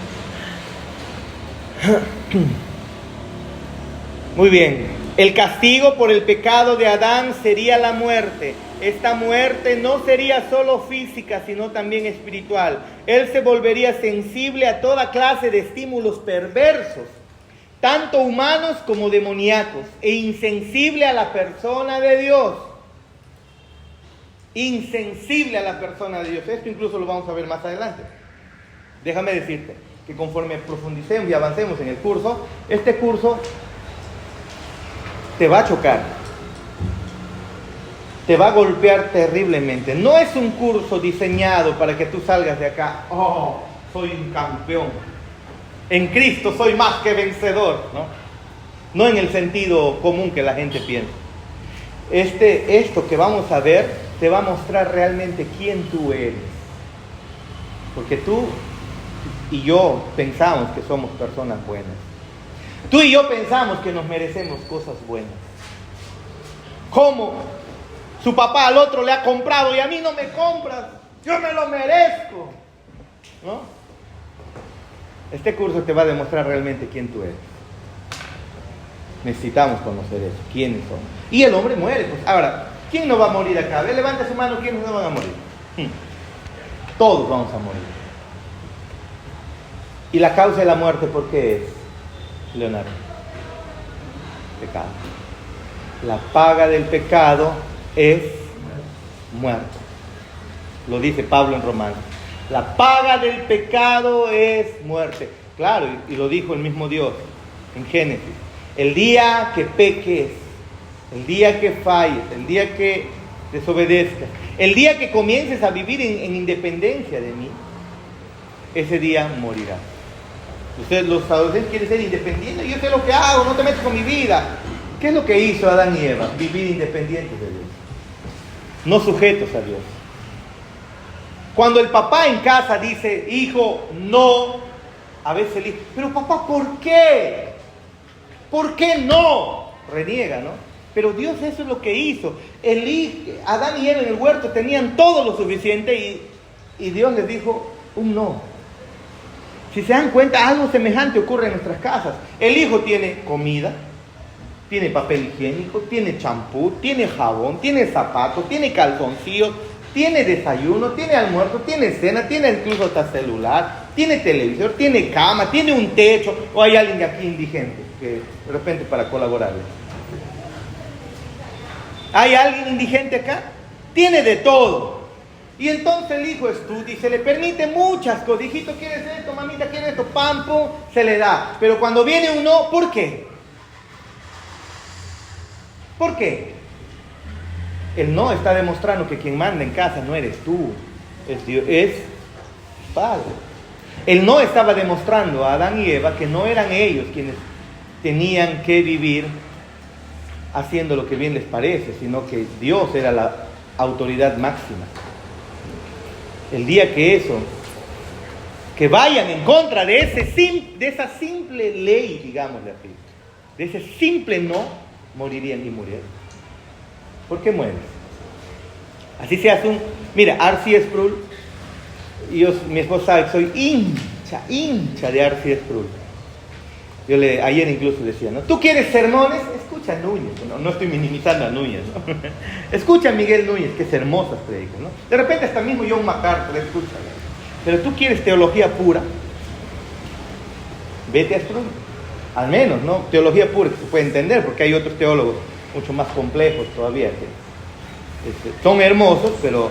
Muy bien. El castigo por el pecado de Adán sería la muerte. Esta muerte no sería solo física, sino también espiritual. Él se volvería sensible a toda clase de estímulos perversos, tanto humanos como demoníacos, e insensible a la persona de Dios. Insensible a la persona de Dios. Esto incluso lo vamos a ver más adelante. Déjame decirte que conforme profundicemos y avancemos en el curso, este curso te va a chocar, te va a golpear terriblemente. No es un curso diseñado para que tú salgas de acá, soy un campeón, en Cristo soy más que vencedor, no en el sentido común que la gente piensa. Esto que vamos a ver te va a mostrar realmente quién tú eres, porque tú y yo pensamos que somos personas buenas. Tú y yo pensamos que nos merecemos cosas buenas. ¿Cómo? Su papá al otro le ha comprado y a mí no me compras. Yo me lo merezco, ¿no? Este curso te va a demostrar realmente quién tú eres. Necesitamos conocer eso, quiénes somos. Y el hombre muere, pues. Ahora, ¿quién no va a morir acá? A ver, levanta su mano, ¿quiénes no van a morir? Todos vamos a morir. ¿Y la causa de la muerte por qué es, Leonardo? Pecado. La paga del pecado es muerte. Lo dice Pablo en Romanos. La paga del pecado es muerte. Claro, y lo dijo el mismo Dios en Génesis. El día que peques, el día que falles, el día que desobedezcas, el día que comiences a vivir en independencia de mí, ese día morirás. Ustedes, los adolescentes, quieren ser independientes. Yo sé lo que hago, no te metes con mi vida. ¿Qué es lo que hizo Adán y Eva? Vivir independientes de Dios, no sujetos a Dios. Cuando el papá en casa dice, hijo, no, a veces le dice, pero papá, ¿por qué? ¿Por qué no? Reniega, ¿no? Pero Dios eso es lo que hizo. Adán y Eva en el huerto tenían todo lo suficiente y Dios les dijo un no. Si se dan cuenta, algo semejante ocurre en nuestras casas. El hijo tiene comida, tiene papel higiénico, tiene champú, tiene jabón, tiene zapatos, tiene calzoncillos, tiene desayuno, tiene almuerzo, tiene cena, tiene incluso hasta celular, tiene televisor, tiene cama, tiene un techo. O hay alguien aquí indigente que de repente para colaborarle. ¿Hay alguien indigente acá? Tiene de todo. Y entonces el hijo estudia y se le permite muchas cosas. Hijito, ¿quieres esto? Mamita, ¿quieres esto? Pampo, se le da. Pero cuando viene un no, ¿por qué? ¿Por qué? El no está demostrando que quien manda en casa no eres tú, es Dios, es Padre. El no estaba demostrando a Adán y Eva que no eran ellos quienes tenían que vivir haciendo lo que bien les parece, sino que Dios era la autoridad máxima. El día que vayan en contra de esa simple ley, digámosle así, de ese simple no, morirían y murieron. ¿Por qué mueres? Así se hace Mira, R.C. Sproul, mi esposa sabe que soy hincha de R.C. Sproul. Ayer incluso decía, ¿no? ¿Tú quieres sermones? Escucha a Núñez, no estoy minimizando a Núñez, ¿no? Escucha a Miguel Núñez, que es hermosas predicas, ¿no? De repente hasta mismo John MacArthur, escucha. Pero tú quieres teología pura, vete a Sproul. Al menos, ¿no? Teología pura, que se puede entender, porque hay otros teólogos mucho más complejos todavía, que son hermosos, pero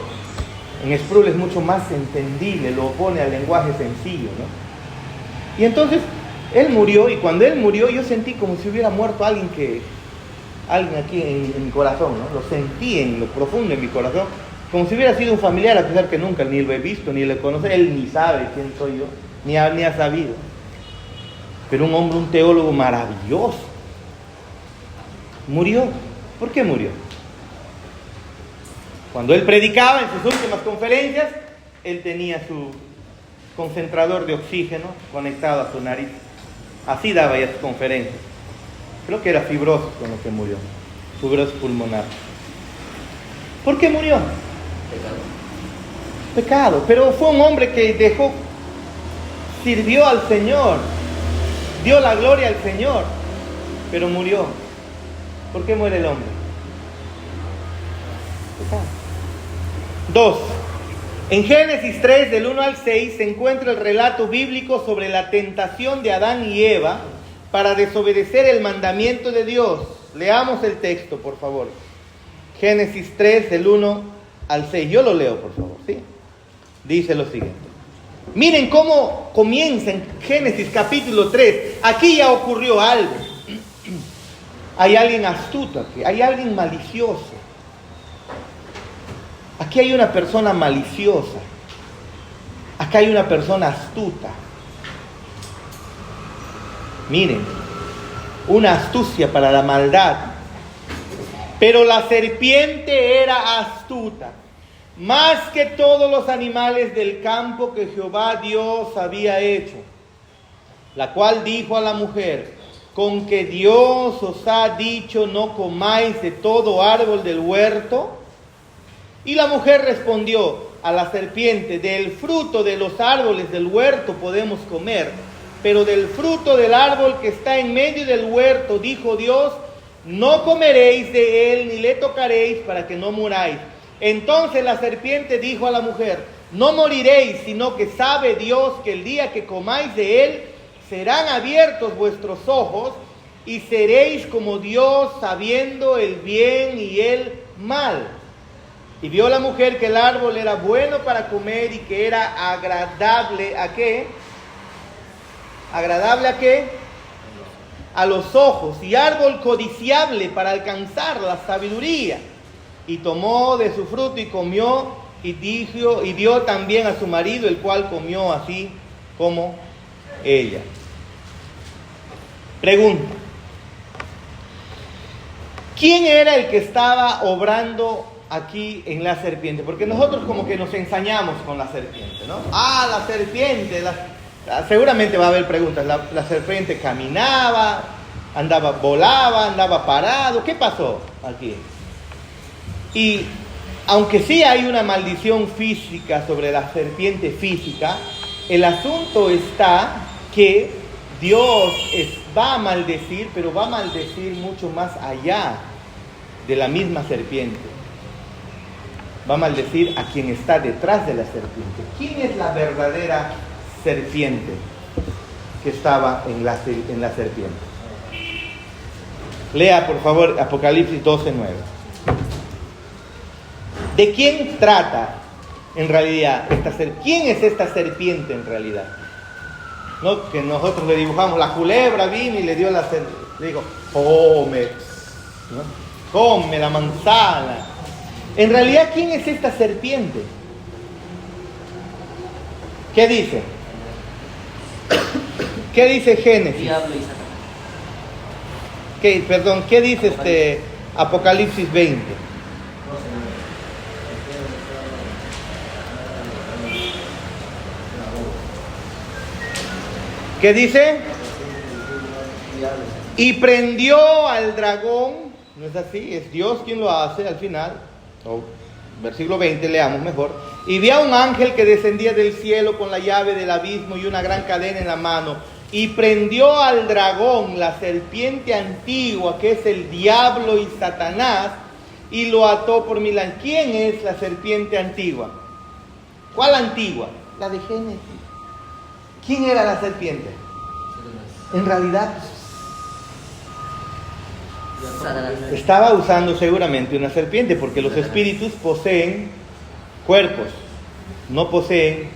en Sproul es mucho más entendible, lo pone al lenguaje sencillo, ¿no? Y entonces él murió, y cuando él murió yo sentí como si hubiera muerto alguien aquí en mi corazón, ¿no? Lo sentí en lo profundo de mi corazón, como si hubiera sido un familiar, a pesar que nunca ni lo he visto, ni lo conoce, él ni sabe quién soy yo, ni ha sabido. Pero un hombre, un teólogo maravilloso, murió. ¿Por qué murió? Cuando él predicaba en sus últimas conferencias, él tenía su concentrador de oxígeno conectado a su nariz. Así daba ya sus conferencias. Creo que era fibrosis con lo que murió, fibrosis pulmonar. ¿Por qué murió? Pecado. Pero fue un hombre que sirvió al Señor, dio la gloria al Señor, pero murió. ¿Por qué muere el hombre? Pecado. 2. En Génesis 3, del 1 al 6, se encuentra el relato bíblico sobre la tentación de Adán y Eva para desobedecer el mandamiento de Dios. Leamos el texto, por favor. Génesis 3, del 1 al 6. Yo lo leo, por favor, ¿sí? Dice lo siguiente. Miren cómo comienza en Génesis capítulo 3. Aquí ya ocurrió algo. Hay alguien astuto aquí, hay alguien malicioso. Aquí hay una persona maliciosa. Acá hay una persona astuta. Miren, una astucia para la maldad. Pero la serpiente era astuta, más que todos los animales del campo que Jehová Dios había hecho, la cual dijo a la mujer: ¿con que Dios os ha dicho no comáis de todo árbol del huerto? Y la mujer respondió a la serpiente: del fruto de los árboles del huerto podemos comer, pero del fruto del árbol que está en medio del huerto, dijo Dios, no comeréis de él ni le tocaréis para que no muráis. Entonces la serpiente dijo a la mujer: No moriréis, sino que sabe Dios que el día que comáis de él, serán abiertos vuestros ojos y seréis como Dios, sabiendo el bien y el mal. Y vio la mujer que el árbol era bueno para comer y que era agradable, ¿a qué? ¿Agradable a qué? A los ojos, y árbol codiciable para alcanzar la sabiduría. Y tomó de su fruto y comió, y dio también a su marido, el cual comió así como ella. Pregunta: ¿quién era el que estaba obrando aquí en la serpiente? Porque nosotros como que nos ensañamos con la serpiente, ¿no? La serpiente, seguramente va a haber preguntas. La serpiente caminaba, volaba, andaba parado. ¿Qué pasó aquí? Y aunque sí hay una maldición física sobre la serpiente física, el asunto está que Dios va a maldecir, pero va a maldecir mucho más allá de la misma serpiente. Va a maldecir a quien está detrás de la serpiente. ¿Quién es la verdadera serpiente que estaba en la serpiente? Lea por favor Apocalipsis 12:9. ¿De quién trata en realidad quién es esta serpiente en realidad? No que nosotros le dibujamos la culebra, vino y le dio le dijo, come, ¿no? Come la manzana. En realidad, ¿quién es esta serpiente? ¿Qué dice? ¿Qué dice Génesis? Diablo y Satanás. ¿Qué dice Apocalipsis 20? ¿Qué dice? Y prendió al dragón, ¿no es así? Es Dios quien lo hace al final. Versículo 20, leamos mejor. Y vi a un ángel que descendía del cielo con la llave del abismo y una gran cadena en la mano. Y prendió al dragón, la serpiente antigua, que es el diablo y Satanás, y lo ató por 1000 años. ¿Quién es la serpiente antigua? ¿Cuál antigua? La de Génesis. ¿Quién era la serpiente? En realidad estaba usando seguramente una serpiente, porque los espíritus poseen cuerpos, no poseen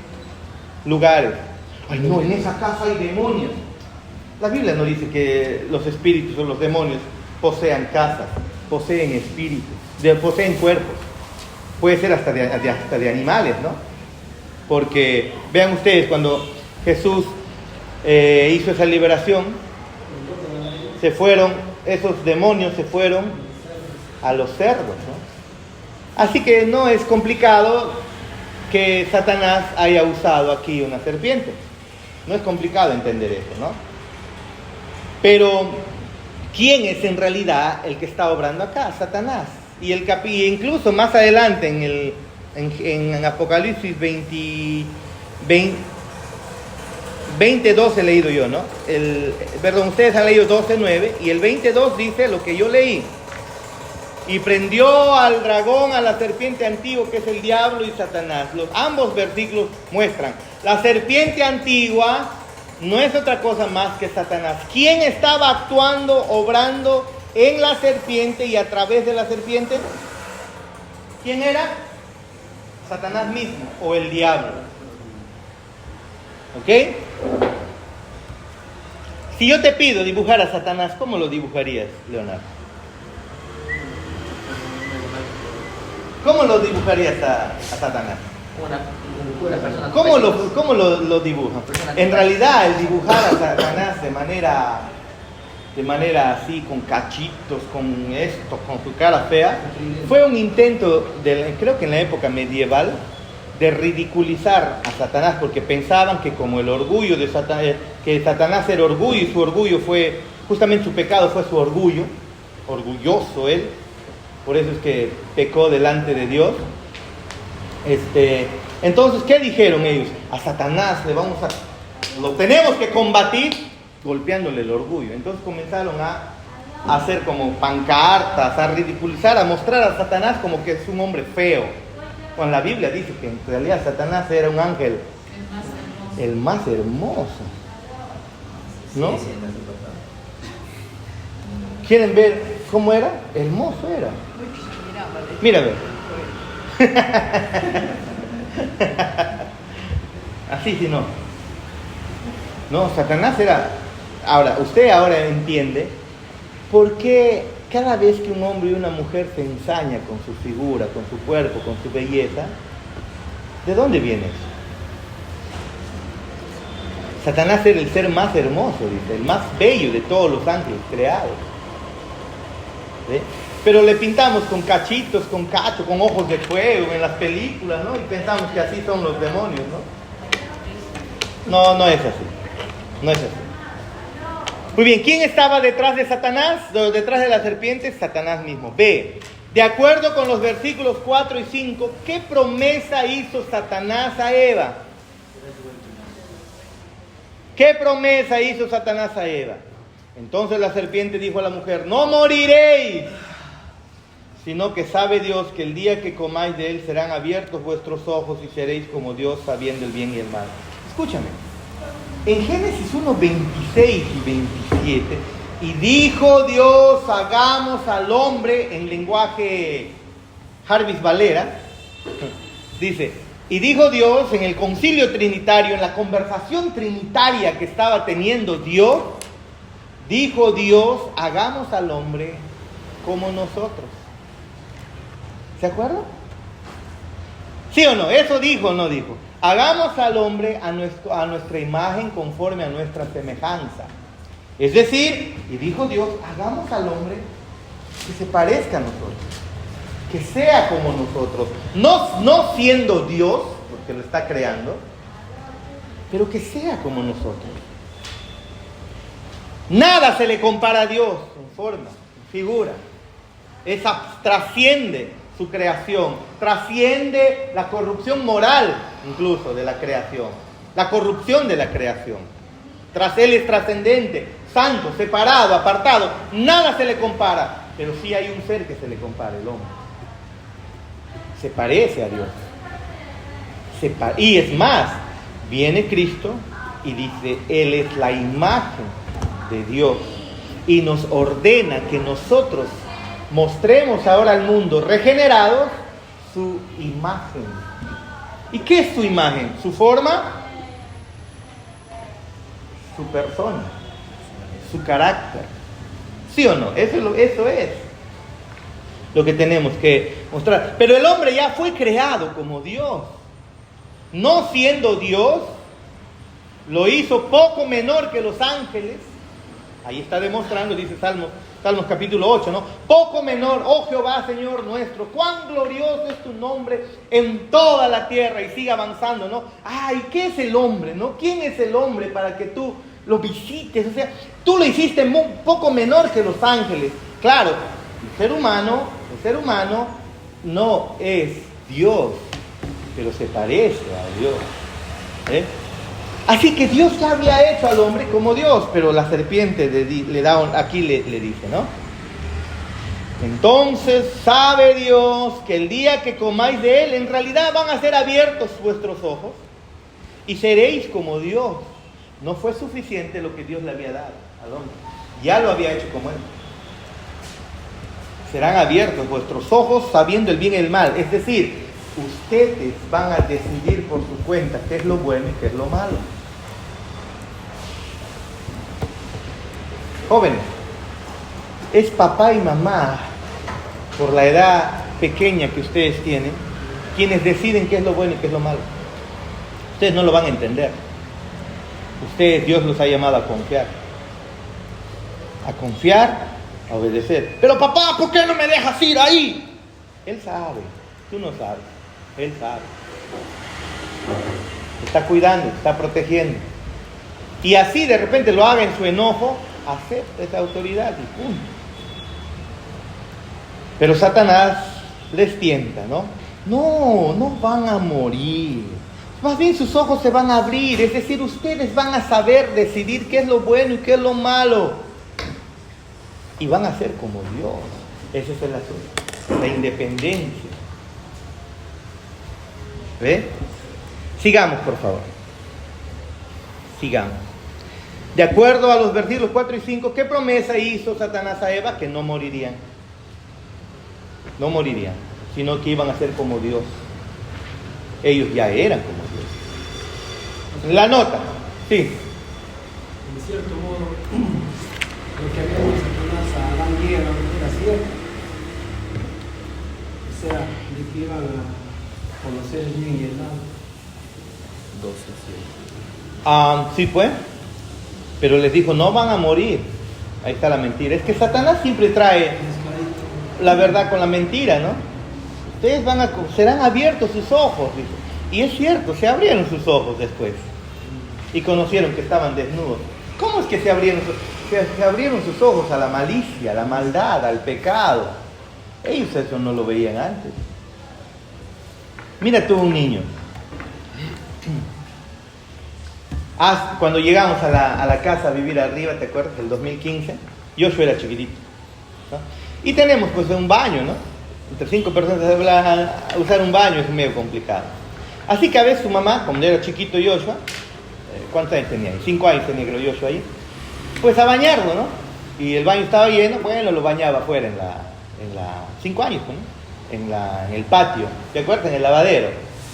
lugares. Ay, no, en esa casa hay demonios. La Biblia no dice que los espíritus o los demonios posean casas, poseen espíritus, poseen cuerpos. Puede ser hasta de animales, ¿no? Porque vean ustedes, cuando Jesús hizo esa liberación, esos demonios se fueron a los cerdos, ¿no? Así que no es complicado que Satanás haya usado aquí una serpiente. No es complicado entender eso, ¿no? Pero ¿quién es en realidad el que está obrando acá? Satanás. Y incluso más adelante en Apocalipsis 20:12 he leído yo, ¿no? Ustedes han leído 12:9 y el 20:2 dice lo que yo leí. Y prendió al dragón, a la serpiente antigua, que es el diablo y Satanás. Ambos versículos muestran. La serpiente antigua no es otra cosa más que Satanás. ¿Quién estaba actuando, obrando en la serpiente y a través de la serpiente? ¿Quién era? Satanás mismo o el diablo. ¿Ok? Si yo te pido dibujar a Satanás, ¿cómo lo dibujarías, Leonardo? ¿Cómo lo dibujarías a Satanás? Una persona. ¿Cómo lo dibujan? En realidad, el dibujar a Satanás de manera así, con cachitos, con su cara fea, fue un intento, creo que en la época medieval, de ridiculizar a Satanás, porque pensaban que como el orgullo de Satanás, que Satanás era orgullo, y su orgullo fue, justamente su pecado fue su orgullo, orgulloso él, por eso es que pecó delante de Dios. Entonces, ¿qué dijeron ellos? A Satanás lo tenemos que combatir golpeándole el orgullo. Entonces comenzaron a hacer como pancartas, a ridiculizar, a mostrar a Satanás como que es un hombre feo, Bueno, la Biblia dice que en realidad Satanás era un ángel el más hermoso, ¿no? Sí, no se importa. ¿Quieren ver cómo era? Hermoso era. Mira, a ver. Así sí no. No, Satanás era... Ahora, usted ahora entiende por qué cada vez que un hombre y una mujer se ensaña con su figura, con su cuerpo, con su belleza, ¿de dónde viene eso? Satanás era el ser más hermoso, dice, el más bello de todos los ángeles creados. ¿Sí? Pero le pintamos con cachitos, con cacho, con ojos de fuego en las películas, ¿no? Y pensamos que así son los demonios, ¿no? No, no es así. No es así. Muy bien, ¿quién estaba detrás de Satanás? Detrás de la serpiente, Satanás mismo. B. De acuerdo con los versículos 4 y 5, ¿qué promesa hizo Satanás a Eva? ¿Qué promesa hizo Satanás a Eva? Entonces la serpiente dijo a la mujer: no moriréis, sino que sabe Dios que el día que comáis de él serán abiertos vuestros ojos y seréis como Dios, sabiendo el bien y el mal. Escúchame, en Génesis 1, 26 y 27, y dijo Dios, hagamos al hombre, en lenguaje Jarvis Valera, dice, y dijo Dios en el concilio trinitario, en la conversación trinitaria que estaba teniendo Dios, dijo Dios, hagamos al hombre como nosotros. ¿Se acuerdan? ¿Sí o no? ¿Eso dijo o no dijo? Hagamos al hombre a nuestra imagen, conforme a nuestra semejanza. Es decir, y dijo Dios, hagamos al hombre que se parezca a nosotros, que sea como nosotros, no siendo Dios, porque lo está creando, pero que sea como nosotros. Nada se le compara a Dios en forma, en figura. Trasciende su creación, trasciende la corrupción moral incluso de la creación, la corrupción de la creación. Tras él es trascendente, santo, separado, apartado, nada se le compara, pero sí hay un ser que se le compara, el hombre. Se parece a Dios. Y es más, viene Cristo y dice, Él es la imagen de Dios y nos ordena que nosotros mostremos ahora al mundo regenerados su imagen. ¿Y qué es su imagen? ¿Su forma? Su persona, su carácter. ¿Sí o no? Eso es lo que tenemos que mostrar. Pero el hombre ya fue creado como Dios. No siendo Dios, lo hizo poco menor que los ángeles. Ahí está demostrando, dice Salmos capítulo 8, ¿no? Poco menor, oh Jehová, Señor nuestro, cuán glorioso es tu nombre en toda la tierra. Y sigue avanzando, ¿no? Ay, ¿qué es el hombre, no? ¿Quién es el hombre para que tú lo visites? O sea, tú lo hiciste un poco menor que los ángeles. Claro, el ser humano no es Dios, pero se parece a Dios. Así que Dios ya había hecho al hombre como Dios, pero la serpiente le dice, ¿no? Entonces sabe Dios que el día que comáis de él, en realidad van a ser abiertos vuestros ojos y seréis como Dios. No fue suficiente lo que Dios le había dado al hombre, ya lo había hecho como él. Serán abiertos vuestros ojos sabiendo el bien y el mal, es decir, ustedes van a decidir por su cuenta qué es lo bueno y qué es lo malo. Jóvenes, es papá y mamá, por la edad pequeña que ustedes tienen, quienes deciden qué es lo bueno y qué es lo malo. Ustedes no lo van a entender. Ustedes, Dios los ha llamado a confiar. A confiar, a obedecer. Pero papá, ¿por qué no me dejas ir ahí? Él sabe, tú no sabes. Él sabe. Te está cuidando, te está protegiendo. Y así de repente lo haga en su enojo, acepta esa autoridad y punto. Pero Satanás les tienta, ¿no? No van a morir. Más bien sus ojos se van a abrir, es decir, ustedes van a saber decidir qué es lo bueno y qué es lo malo. Y van a ser como Dios. Ese es el asunto, la independencia. ¿Ve? Sigamos, por favor. Sigamos. De acuerdo a los versículos 4 y 5, ¿qué promesa hizo Satanás a Eva? Que no morirían. No morirían, sino que iban a ser como Dios. Ellos ya eran como Dios. La nota, sí. En cierto modo, lo que había dicho Satanás a Adán y Eva era cierto. O sea, de que iban a conocer el bien y el mal. 12, Sí, pues. Pero les dijo, no van a morir. Ahí está la mentira. Es que Satanás siempre trae la verdad con la mentira, ¿no? Ustedes serán abiertos sus ojos, dice. Y es cierto, se abrieron sus ojos después. Y conocieron que estaban desnudos. ¿Cómo es que se abrieron sus ojos a la malicia, a la maldad, al pecado? Ellos eso no lo veían antes. Mira tú un niño. Cuando llegamos a la casa a vivir arriba, ¿te acuerdas? El 2015, yo era chiquitito, ¿no? Y tenemos pues un baño, ¿no? Entre 5 personas usar un baño es medio complicado. Así que a veces su mamá, cuando era chiquito Joshua, ¿cuántos años tenía ahí? 5 años tenía creo Joshua ahí, pues a bañarlo, ¿no? Y el baño estaba lleno, bueno, lo bañaba afuera en la 5 años, ¿no? En el patio, ¿te acuerdas? En el lavadero,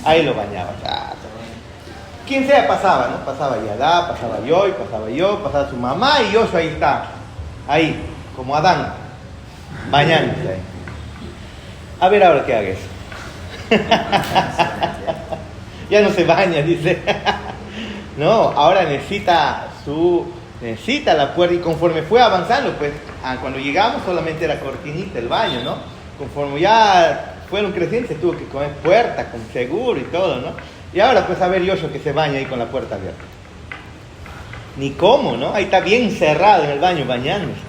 ahí lo bañaba. Quien sea pasaba, ¿no? Pasaba Yadá, pasaba yo, pasaba su mamá y Joshua ahí está, ahí, como Adán, bañándose ahí. A ver ahora qué haga eso. Ya no se baña, dice. No, ahora necesita la puerta, y conforme fue avanzando, pues, cuando llegamos solamente era cortinita el baño, ¿no? Conforme ya fueron creciendo, se tuvo que poner puerta con seguro y todo, ¿no? Y ahora pues a ver Joshua que se baña ahí con la puerta abierta. Ni cómo, ¿no? Ahí está bien cerrado en el baño bañándose.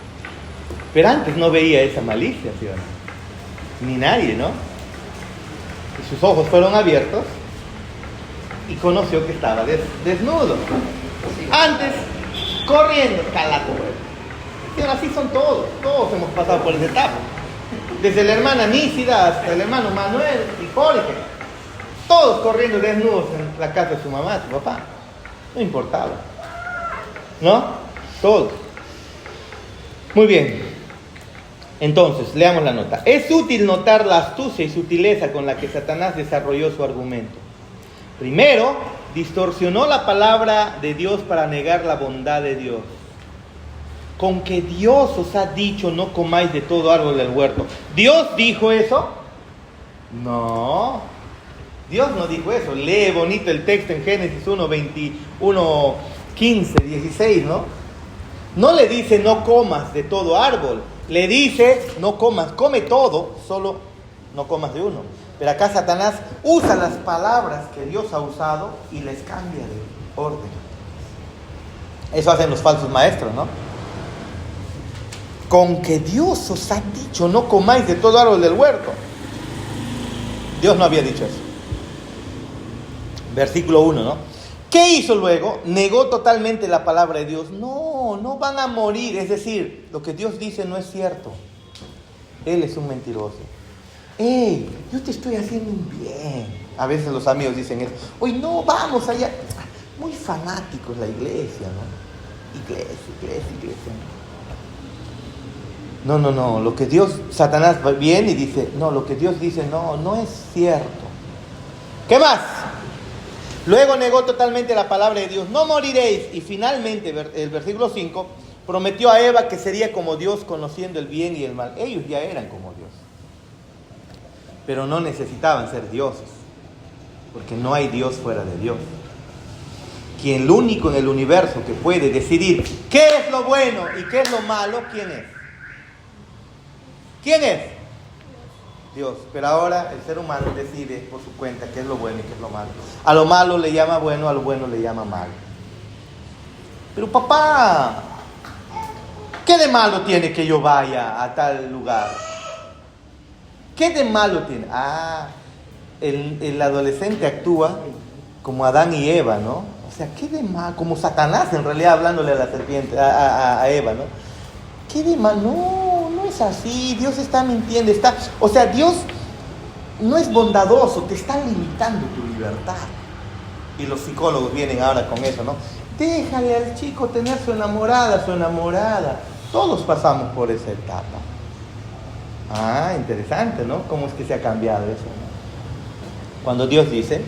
Pero antes no veía esa malicia, ¿sí o no? Ni nadie, ¿no? Y sus ojos fueron abiertos y conoció que estaba desnudo. Antes, corriendo, calato. Y ahora sí son todos hemos pasado por esa etapa. Desde la hermana Nícida hasta el hermano Manuel y Jorge. Todos corriendo desnudos en la casa de su mamá, su papá. No importaba. ¿No? Todos. Muy bien. Entonces, leamos la nota. Es útil notar la astucia y sutileza con la que Satanás desarrolló su argumento. Primero, distorsionó la palabra de Dios para negar la bondad de Dios. Con que Dios os ha dicho no comáis de todo árbol del huerto. ¿Dios dijo eso? No. Dios no dijo eso. Lee bonito el texto en Génesis 1, 21, 15, 16, ¿no? No le dice no comas de todo árbol. Le dice no comas, come todo, solo no comas de uno. Pero acá Satanás usa las palabras que Dios ha usado y les cambia de orden. Eso hacen los falsos maestros, ¿no? Con que Dios os ha dicho no comáis de todo árbol del huerto. Dios no había dicho eso. Versículo 1, ¿no? ¿Qué hizo luego? Negó totalmente la palabra de Dios. No van a morir. Es decir, lo que Dios dice no es cierto. Él es un mentiroso. ¡Ey! Yo te estoy haciendo un bien. A veces los amigos dicen eso. Oye, no, vamos allá. Muy fanáticos la iglesia, ¿no? Iglesia. No. Lo que Satanás viene y dice, no, lo que Dios dice no es cierto. ¿Qué más? Luego negó totalmente la palabra de Dios. No moriréis. Y finalmente, el versículo 5, prometió a Eva que sería como Dios conociendo el bien y el mal. Ellos ya eran como Dios. Pero no necesitaban ser dioses. Porque no hay Dios fuera de Dios. Quien el único en el universo que puede decidir qué es lo bueno y qué es lo malo, ¿quién es? ¿Quién es? Dios. Pero ahora el ser humano decide por su cuenta qué es lo bueno y qué es lo malo. A lo malo le llama bueno, a lo bueno le llama malo. Pero papá, ¿qué de malo tiene que yo vaya a tal lugar? ¿Qué de malo tiene? El adolescente actúa como Adán y Eva, ¿no? O sea, ¿qué de malo? Como Satanás en realidad hablándole a la serpiente, a Eva, ¿no? ¿Qué de malo? No es así, Dios está mintiendo, o sea, Dios no es bondadoso, te están limitando tu libertad. Y los psicólogos vienen ahora con eso, ¿no? Déjale al chico tener su enamorada. Todos pasamos por esa etapa. Ah, interesante, ¿no? ¿Cómo es que se ha cambiado eso, ¿no? Cuando Dios dice,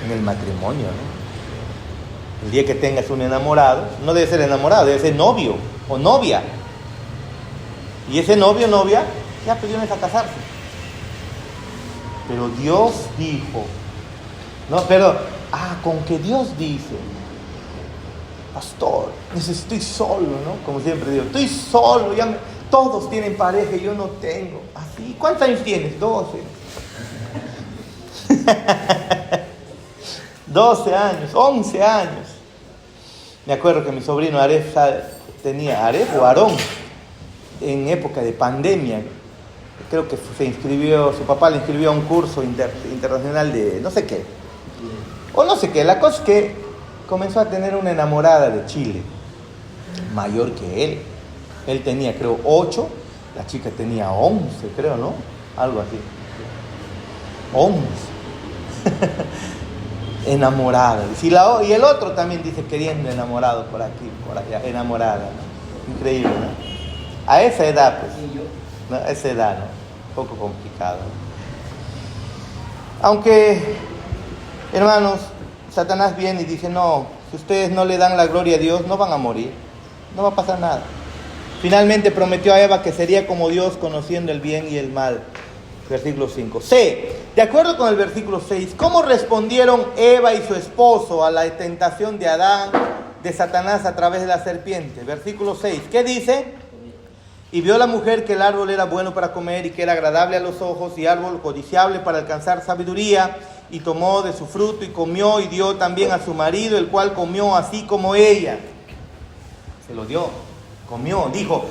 en el matrimonio, ¿no? El día que tengas un enamorado, no debe ser enamorado, debe ser novio o novia. Y ese novio o novia ya pidió a casarse. Pero Dios dijo, no, pero, con que Dios dice, pastor, estoy solo, ¿no? Como siempre digo, estoy solo, todos tienen pareja y yo no tengo. ¿Así? ¿Cuántos años tienes? 12. 12 años, 11 años. Me acuerdo que mi sobrino Aref tenía, Aref o Aarón, en época de pandemia, creo que se inscribió, su papá le inscribió a un curso internacional de no sé qué. O no sé qué, la cosa es que comenzó a tener una enamorada de Chile, mayor que él. Él tenía, creo, 8, la chica tenía 11, creo, ¿no? Algo así. 11. Enamorada. Y el otro también dice queriendo enamorado por aquí, por allá, enamorada, ¿no? Increíble, ¿no? A esa edad, pues. ¿No? A esa edad, ¿no? Un poco complicado. Aunque, hermanos, Satanás viene y dice, no, si ustedes no le dan la gloria a Dios, no van a morir, no va a pasar nada. Finalmente prometió a Eva que sería como Dios, conociendo el bien y el mal. Versículo 5. C. De acuerdo con el versículo 6, ¿cómo respondieron Eva y su esposo a la tentación de Adán, de Satanás a través de la serpiente? Versículo 6. ¿Qué dice? Y vio la mujer que el árbol era bueno para comer y que era agradable a los ojos y árbol codiciable para alcanzar sabiduría, y tomó de su fruto y comió y dio también a su marido, el cual comió así como ella. Se lo dio, comió, dijo,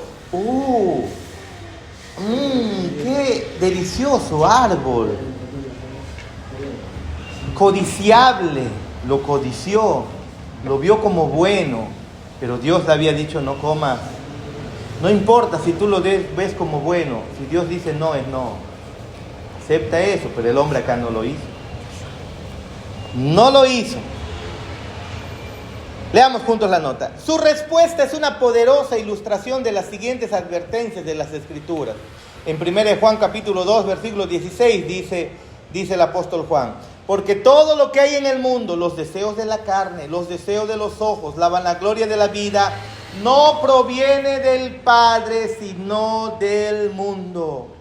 qué delicioso árbol, codiciable, lo codició, lo vio como bueno, pero Dios le había dicho no comas. No importa si tú lo ves como bueno, si Dios dice no, es no. Acepta eso, pero el hombre acá no lo hizo. No lo hizo. Leamos juntos la nota. Su respuesta es una poderosa ilustración de las siguientes advertencias de las Escrituras. En 1 Juan capítulo 2, versículo 16 dice el apóstol Juan: porque todo lo que hay en el mundo, los deseos de la carne, los deseos de los ojos, la vanagloria de la vida, no proviene del Padre, sino del mundo.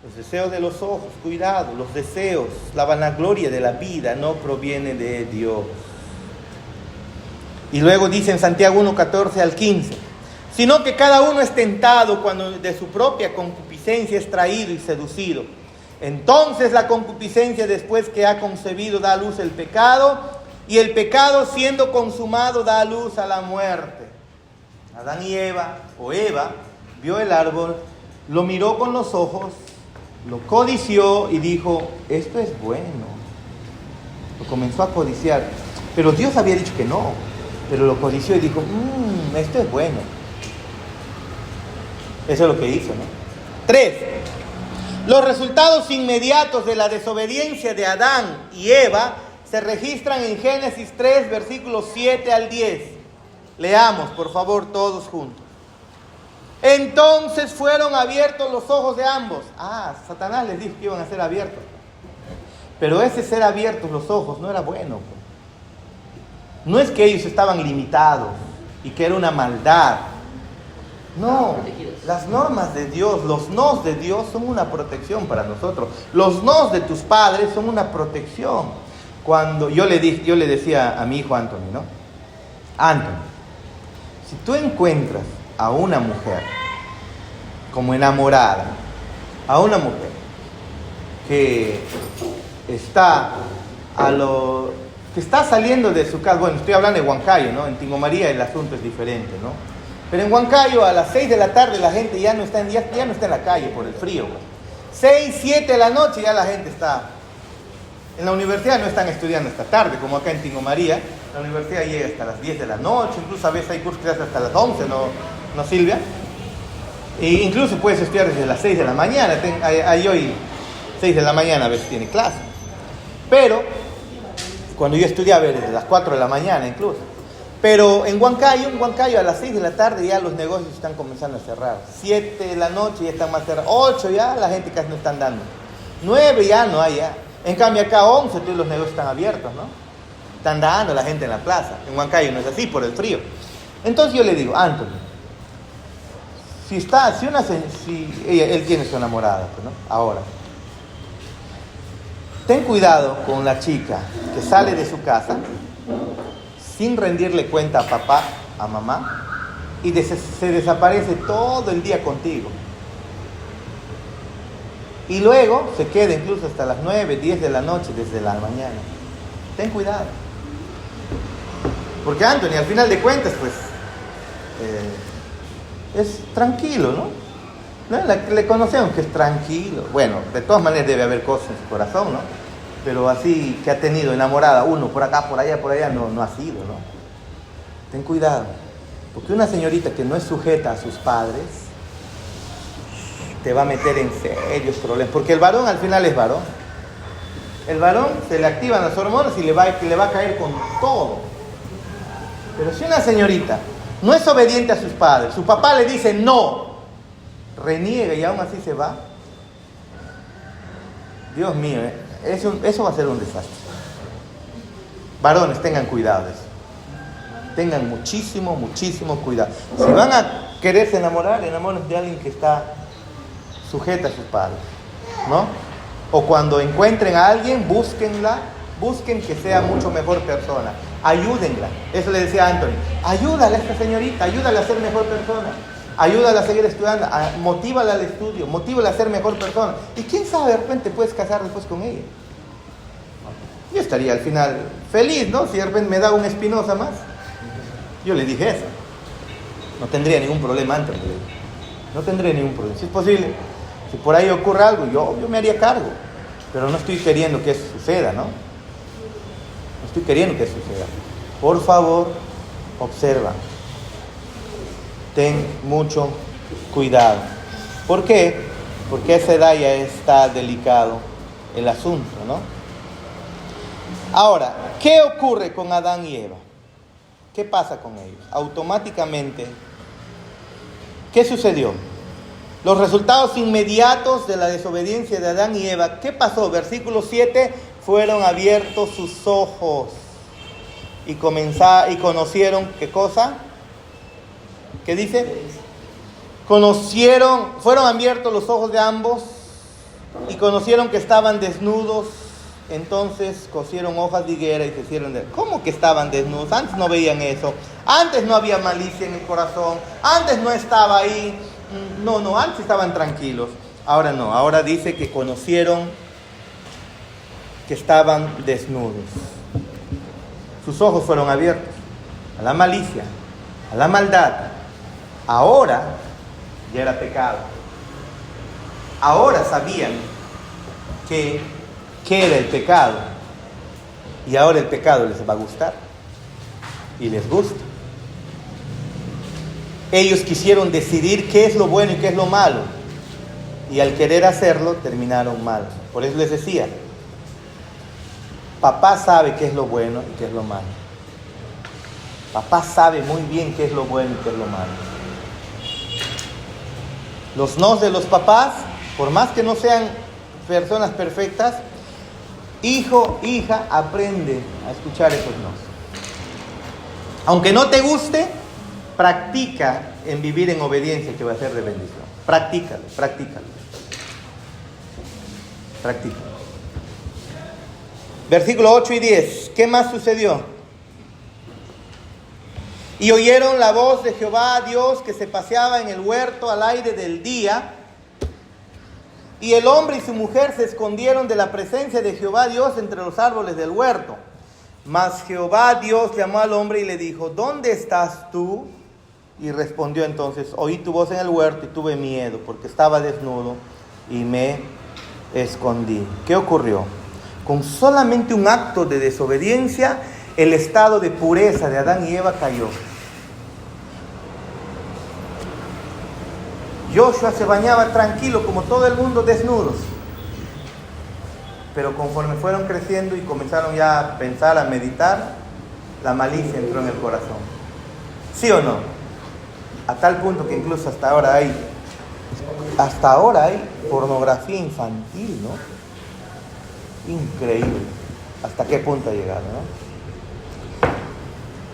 Los deseos de los ojos, cuidado, los deseos, la vanagloria de la vida no proviene de Dios. Y luego dice en Santiago 1, 14 al 15, sino que cada uno es tentado cuando de su propia concupiscencia es traído y seducido. Entonces la concupiscencia, después que ha concebido, da a luz el pecado, y el pecado, siendo consumado, da a luz a la muerte. Adán y Eva, o Eva, vio el árbol, lo miró con los ojos, lo codició y dijo, esto es bueno. Lo comenzó a codiciar, pero Dios había dicho que no, pero lo codició y dijo, esto es bueno. Eso es lo que hizo, ¿no? 3. Los resultados inmediatos de la desobediencia de Adán y Eva se registran en Génesis 3, versículos 7 al 10. Leamos, por favor, todos juntos. Entonces fueron abiertos los ojos de ambos. Satanás les dijo que iban a ser abiertos. Pero ese ser abiertos los ojos no era bueno. No es que ellos estaban limitados y que era una maldad. No, las normas de Dios, los nos de Dios son una protección para nosotros. Los nos de tus padres son una protección. Cuando yo le decía a mi hijo Anthony, ¿no? Anthony, si tú encuentras a una mujer como enamorada, a una mujer que está saliendo de su casa, bueno, estoy hablando de Huancayo, ¿no? En Tingo María el asunto es diferente, ¿no? Pero en Huancayo a las 6 de la tarde la gente ya no está en la calle por el frío. 6, 7 de la noche ya la gente está. En la universidad no están estudiando hasta tarde, como acá en Tingo María. La universidad llega hasta las 10 de la noche, incluso a veces hay cursos que hacen hasta las 11, ¿no Silvia? E incluso puedes estudiar desde las 6 de la mañana. Ahí hoy 6 de la mañana a veces tiene clase. Pero cuando yo estudiaba desde las 4 de la mañana incluso. Pero en Huancayo a las 6 de la tarde ya los negocios están comenzando a cerrar. 7 de la noche ya están más cerrados. 8 ya la gente casi no están dando. 9 ya no hay ya. En cambio acá 11 todos los negocios están abiertos, ¿no? Están dando la gente en la plaza. En Huancayo no es así por el frío. Entonces yo le digo, Anthony, él tiene su enamorada, ¿no? Ahora, ten cuidado con la chica que sale de su casa sin rendirle cuenta a papá, a mamá, y se desaparece todo el día contigo. Y luego se queda incluso hasta las 9, 10 de la noche, desde la mañana. Ten cuidado. Porque Anthony, al final de cuentas, pues, es tranquilo, ¿no? Le conocemos que es tranquilo. Bueno, de todas maneras debe haber cosas en su corazón, ¿no? Pero así que ha tenido enamorada uno por acá, por allá, no ha sido, ¿no? Ten cuidado. Porque una señorita que no es sujeta a sus padres te va a meter en serios problemas. Porque el varón al final es varón. El varón se le activan las hormonas y le va a caer con todo. Pero si una señorita no es obediente a sus padres, su papá le dice no, reniega y aún así se va, Dios mío, eso va a ser un desastre. Varones, tengan cuidado de eso. Tengan muchísimo cuidado. Si van a quererse enamorar, enamórense de alguien que está sujeta a sus padres, ¿no? O cuando encuentren a alguien, busquen que sea mucho mejor persona. Ayúdenla. Eso le decía a Anthony. Ayúdale a esta señorita, ayúdale a ser mejor persona. Ayúdala a seguir estudiando, motívala al estudio, motívala a ser mejor persona. Y quién sabe, de repente puedes casar después con ella. Yo estaría al final feliz, ¿no? Si de repente me da un Espinosa más. Yo le dije eso. No tendría ningún problema antes. No tendría ningún problema. Si es posible, si por ahí ocurre algo, yo me haría cargo. Pero no estoy queriendo que eso suceda, ¿no? No estoy queriendo que eso suceda. Por favor, observa. Ten mucho cuidado. ¿Por qué? Porque a esa edad ya está delicado el asunto, ¿no? Ahora, ¿qué ocurre con Adán y Eva? ¿Qué pasa con ellos? Automáticamente, ¿qué sucedió? Los resultados inmediatos de la desobediencia de Adán y Eva. ¿Qué pasó? Versículo 7, fueron abiertos sus ojos y conocieron, ¿qué cosa? ¿Qué dice? Fueron abiertos los ojos de ambos y conocieron que estaban desnudos. Entonces cosieron hojas de higuera y se hicieron de... ¿Cómo que estaban desnudos? Antes no veían eso. Antes no había malicia en el corazón. Antes no estaba ahí. No, antes estaban tranquilos. Ahora no. Ahora dice que conocieron que estaban desnudos. Sus ojos fueron abiertos a la malicia, a la maldad. Ahora ya era pecado. Ahora sabían qué era el pecado. Y ahora el pecado les va a gustar. Y les gusta. Ellos quisieron decidir qué es lo bueno y qué es lo malo. Y al querer hacerlo, terminaron mal. Por eso les decía, papá sabe qué es lo bueno y qué es lo malo. Papá sabe muy bien qué es lo bueno y qué es lo malo. Los nos de los papás, por más que no sean personas perfectas, hijo, hija, aprende a escuchar esos nos. Aunque no te guste, practica en vivir en obediencia, que va a ser de bendición. Practícalo. Versículo 8 y 10. ¿Qué más sucedió? Y oyeron la voz de Jehová Dios que se paseaba en el huerto al aire del día. Y el hombre y su mujer se escondieron de la presencia de Jehová Dios entre los árboles del huerto. Mas Jehová Dios llamó al hombre y le dijo, ¿dónde estás tú? Y respondió entonces, oí tu voz en el huerto y tuve miedo, porque estaba desnudo y me escondí. ¿Qué ocurrió? Con solamente un acto de desobediencia, el estado de pureza de Adán y Eva cayó. Joshua se bañaba tranquilo como todo el mundo, desnudos. Pero conforme fueron creciendo y comenzaron ya a pensar, a meditar, la malicia entró en el corazón. ¿Sí o no? A tal punto que incluso hasta ahora hay pornografía infantil, ¿no? Increíble. ¿Hasta qué punto ha llegado, no?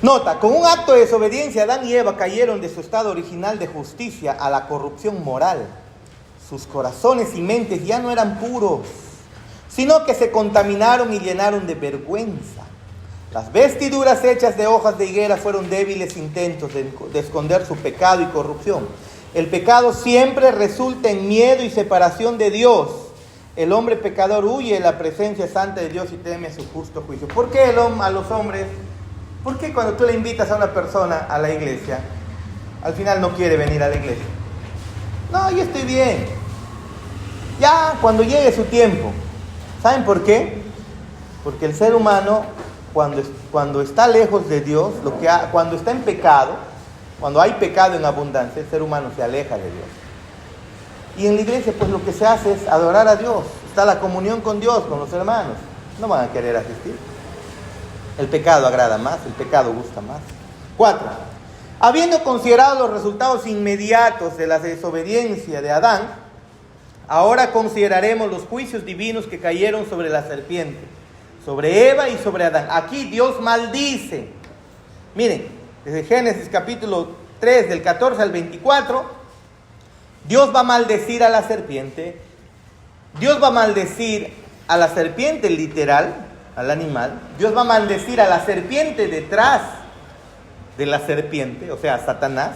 Nota, con un acto de desobediencia, Adán y Eva cayeron de su estado original de justicia a la corrupción moral. Sus corazones y mentes ya no eran puros, sino que se contaminaron y llenaron de vergüenza. Las vestiduras hechas de hojas de higuera fueron débiles intentos de esconder su pecado y corrupción. El pecado siempre resulta en miedo y separación de Dios. El hombre pecador huye de la presencia santa de Dios y teme su justo juicio. ¿Por qué a los hombres? ¿Por qué cuando tú le invitas a una persona a la iglesia, al final no quiere venir a la iglesia? No, yo estoy bien. Ya cuando llegue su tiempo. ¿Saben por qué? Porque el ser humano, cuando está lejos de Dios, cuando está en pecado, cuando hay pecado en abundancia, el ser humano se aleja de Dios. Y en la iglesia, pues lo que se hace es adorar a Dios. Está la comunión con Dios, con los hermanos. No van a querer asistir. El pecado agrada más, el pecado gusta más. 4. Habiendo considerado los resultados inmediatos de la desobediencia de Adán, ahora consideraremos los juicios divinos que cayeron sobre la serpiente, sobre Eva y sobre Adán. Aquí Dios maldice. Miren, desde Génesis capítulo 3, del 14 al 24, Dios va a maldecir a la serpiente. Dios va a maldecir a la serpiente literal, al animal. Dios va a maldecir a la serpiente detrás de la serpiente, o sea, a Satanás.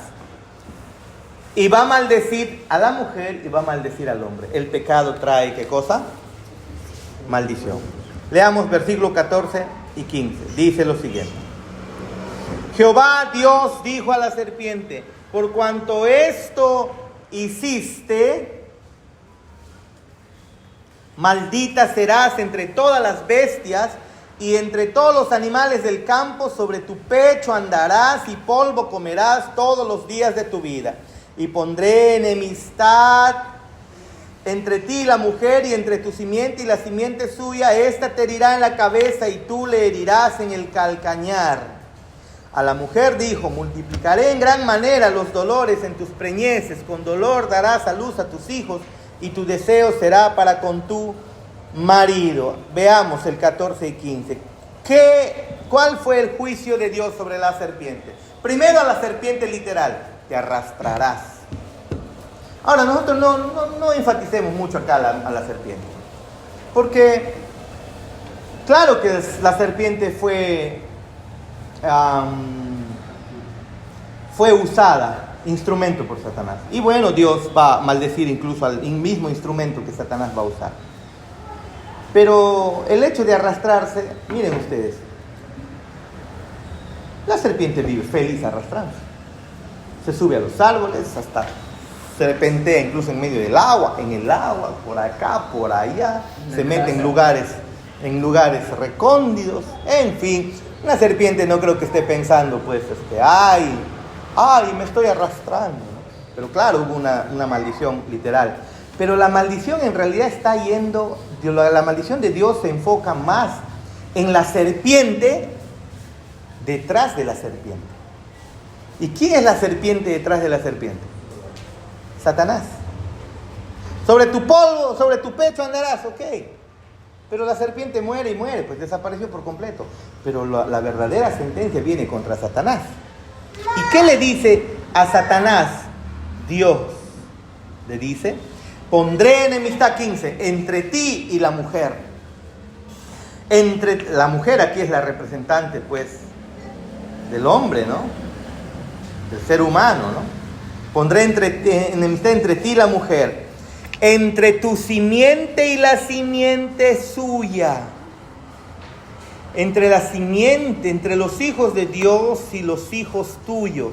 Y va a maldecir a la mujer y va a maldecir al hombre. El pecado trae, ¿qué cosa? Maldición. Leamos versículo 14 y 15. Dice lo siguiente. Jehová Dios dijo a la serpiente: por cuanto esto hiciste, maldita serás entre todas las bestias y entre todos los animales del campo. Sobre tu pecho andarás y polvo comerás todos los días de tu vida. Y pondré enemistad entre ti y la mujer, y entre tu simiente y la simiente suya. Esta te herirá en la cabeza y tú le herirás en el calcañar. A la mujer dijo: multiplicaré en gran manera los dolores en tus preñeces. Con dolor darás a luz a tus hijos, y tu deseo será para con tu marido. Veamos el 14 y 15. ¿Cuál fue el juicio de Dios sobre la serpiente? Primero, a la serpiente literal: te arrastrarás. Ahora, nosotros no enfaticemos mucho acá a la serpiente, porque claro que la serpiente fue usada, instrumento por Satanás. Y bueno, Dios va a maldecir incluso al mismo instrumento que Satanás va a usar. Pero el hecho de arrastrarse, miren ustedes, la serpiente vive feliz arrastrándose. Se sube a los árboles, hasta serpentea incluso en medio del agua, en el agua, por acá, por allá. Se mete en lugares recónditos. En fin, una serpiente no creo que esté pensando, pues, ay, me estoy arrastrando, ¿no? Pero claro, hubo una maldición literal. Pero la maldición en realidad la maldición de Dios se enfoca más en la serpiente detrás de la serpiente. ¿Y quién es la serpiente detrás de la serpiente? Satanás. Sobre tu polvo, sobre tu pecho andarás, ok. Pero la serpiente muere y muere, pues desapareció por completo. Pero la verdadera sentencia viene contra Satanás. ¿Y qué le dice a Satanás Dios? Le dice: pondré enemistad, 15, entre ti y la mujer. Entre la mujer, aquí es la representante, pues, del hombre, ¿no? Del ser humano, ¿no? Pondré enemistad entre ti y la mujer, entre tu simiente y la simiente suya. Entre la simiente, entre los hijos de Dios y los hijos tuyos.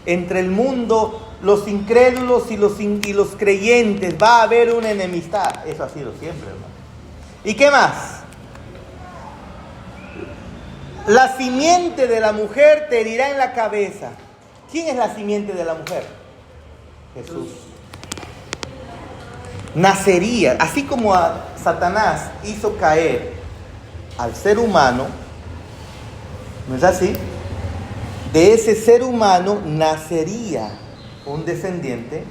Entre el mundo, los incrédulos y los creyentes, va a haber una enemistad. Eso ha sido siempre, hermano. ¿Y qué más? La simiente de la mujer te herirá en la cabeza. ¿Quién es la simiente de la mujer? Jesús. nacería, así como a Satanás hizo caer al ser humano, ¿no es así? De ese ser humano nacería un descendiente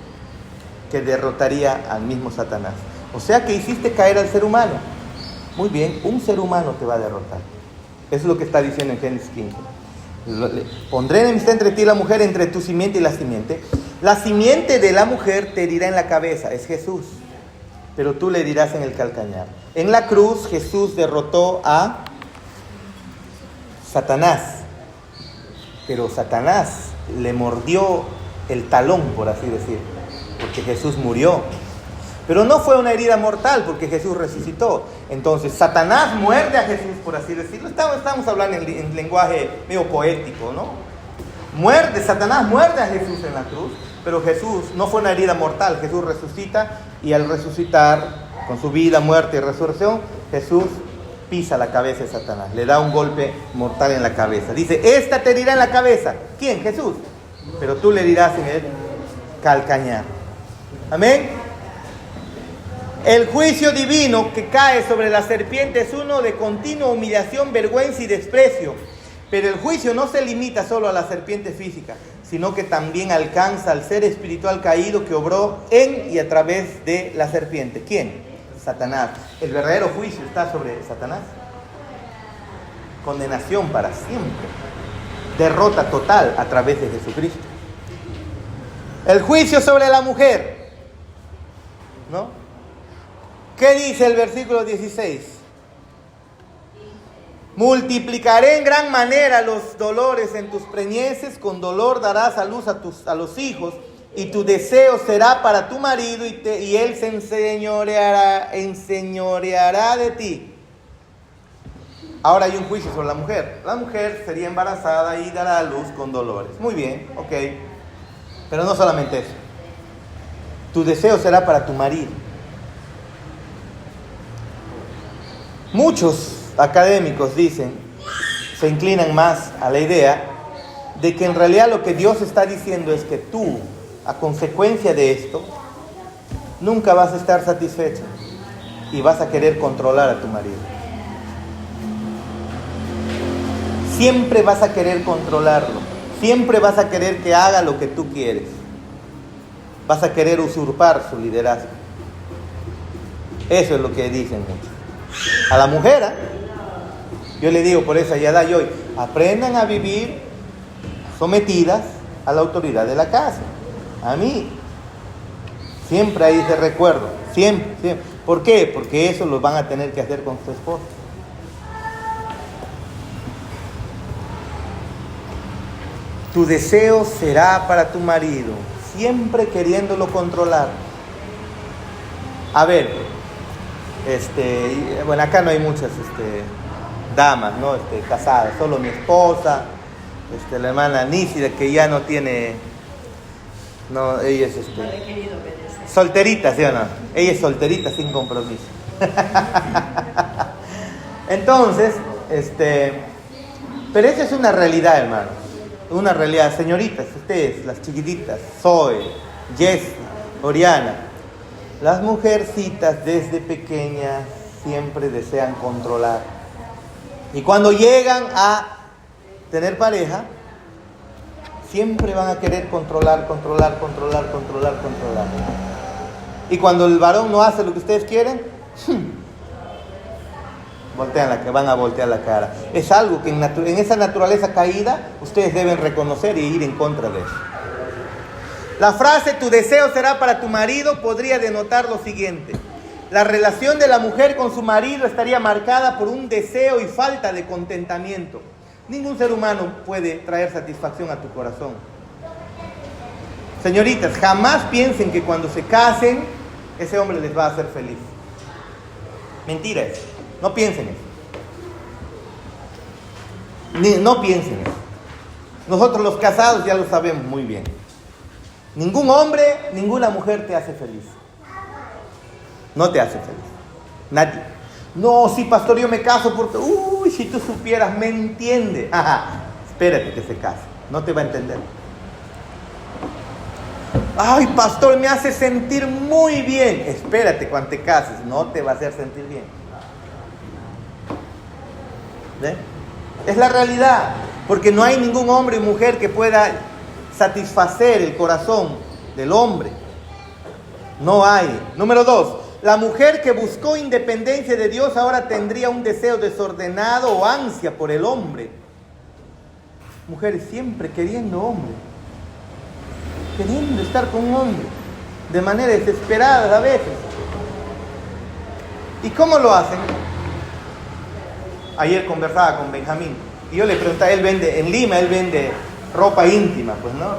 que derrotaría al mismo Satanás. O sea que hiciste caer al ser humano. Muy bien, un ser humano te va a derrotar. Eso es lo que está diciendo en Génesis 15. Pondré enemistad entre ti y la mujer, entre tu simiente y la simiente. La simiente de la mujer te herirá en la cabeza, es Jesús, pero tú le herirás en el calcañar. En la cruz Jesús derrotó a Satanás, pero Satanás le mordió el talón, por así decir, porque Jesús murió. Pero no fue una herida mortal, porque Jesús resucitó. Entonces Satanás muerde a Jesús, por así decirlo. Estamos hablando en lenguaje medio poético, ¿no? Satanás muerde a Jesús en la cruz, pero Jesús no fue una herida mortal. Jesús resucita, y al resucitar, con su vida, muerte y resurrección, Jesús pisa la cabeza de Satanás, le da un golpe mortal en la cabeza. Dice, esta te herirá en la cabeza. ¿Quién? Jesús. Pero tú le herirás en el calcañar. Amén. El juicio divino que cae sobre la serpiente es uno de continua humillación, vergüenza y desprecio. Pero el juicio no se limita solo a la serpiente física, sino que también alcanza al ser espiritual caído que obró en y a través de la serpiente. ¿Quién? Satanás. El verdadero juicio está sobre Satanás. Condenación para siempre. Derrota total a través de Jesucristo. El juicio sobre la mujer, ¿no? ¿Qué dice el versículo 16? Multiplicaré en gran manera los dolores en tus preñeces, con dolor darás a luz a los hijos, y tu deseo será para tu marido, y él se enseñoreará de ti. Ahora hay un juicio sobre la mujer. La mujer sería embarazada y dará a luz con dolores. Muy bien, ok. Pero no solamente eso. Tu deseo será para tu marido. Muchos académicos se inclinan más a la idea de que en realidad lo que Dios está diciendo es que tú, a consecuencia de esto, nunca vas a estar satisfecha y vas a querer controlar a tu marido. Siempre vas a querer controlarlo, siempre vas a querer que haga lo que tú quieres, vas a querer usurpar su liderazgo. Eso es lo que dicen muchos. A la mujer, yo le digo por esa edad y hoy, aprendan a vivir sometidas a la autoridad de la casa. A mí, siempre hay ese recuerdo, siempre. ¿Por qué? Porque eso lo van a tener que hacer con su esposo. Tu deseo será para tu marido, siempre queriéndolo controlar. A ver, bueno, acá no hay muchas damas, ¿no? Casadas, solo mi esposa, la hermana Nícida, que ya no tiene, no, ella es solterita, ¿sí o no? Ella es solterita sin compromiso. Entonces, pero esa es una realidad, hermano, una realidad. Señoritas, ustedes, las chiquititas, Zoe, Jess, Oriana, las mujercitas desde pequeñas siempre desean controlar. Y cuando llegan a tener pareja, siempre van a querer controlar. Y cuando el varón no hace lo que ustedes quieren, van a voltear la cara. Es algo que en esa naturaleza caída ustedes deben reconocer y ir en contra de eso. La frase "tu deseo será para tu marido" podría denotar lo siguiente: la relación de la mujer con su marido estaría marcada por un deseo y falta de contentamiento. Ningún ser humano puede traer satisfacción a tu corazón. Señoritas, jamás piensen que cuando se casen, ese hombre les va a hacer feliz. Mentira eso. No piensen eso. No piensen eso. Nosotros los casados ya lo sabemos muy bien. Ningún hombre, ninguna mujer te hace feliz. No te hace feliz. Nadie. No, sí, pastor, yo me caso porque... Uy, si tú supieras, me entiende. Ajá, espérate que se case. No te va a entender. Ay, pastor, me hace sentir muy bien. Espérate, cuando te cases, no te va a hacer sentir bien. ¿Ve? Es la realidad, porque no hay ningún hombre y mujer que pueda satisfacer el corazón del hombre. No hay. Número 2, la mujer que buscó independencia de Dios ahora tendría un deseo desordenado o ansia por el hombre. Mujeres siempre queriendo hombre, queriendo estar con un hombre, de manera desesperada a veces. ¿Y cómo lo hacen? Ayer conversaba con Benjamín y yo le preguntaba, él vende, en Lima él vende ropa íntima, pues no,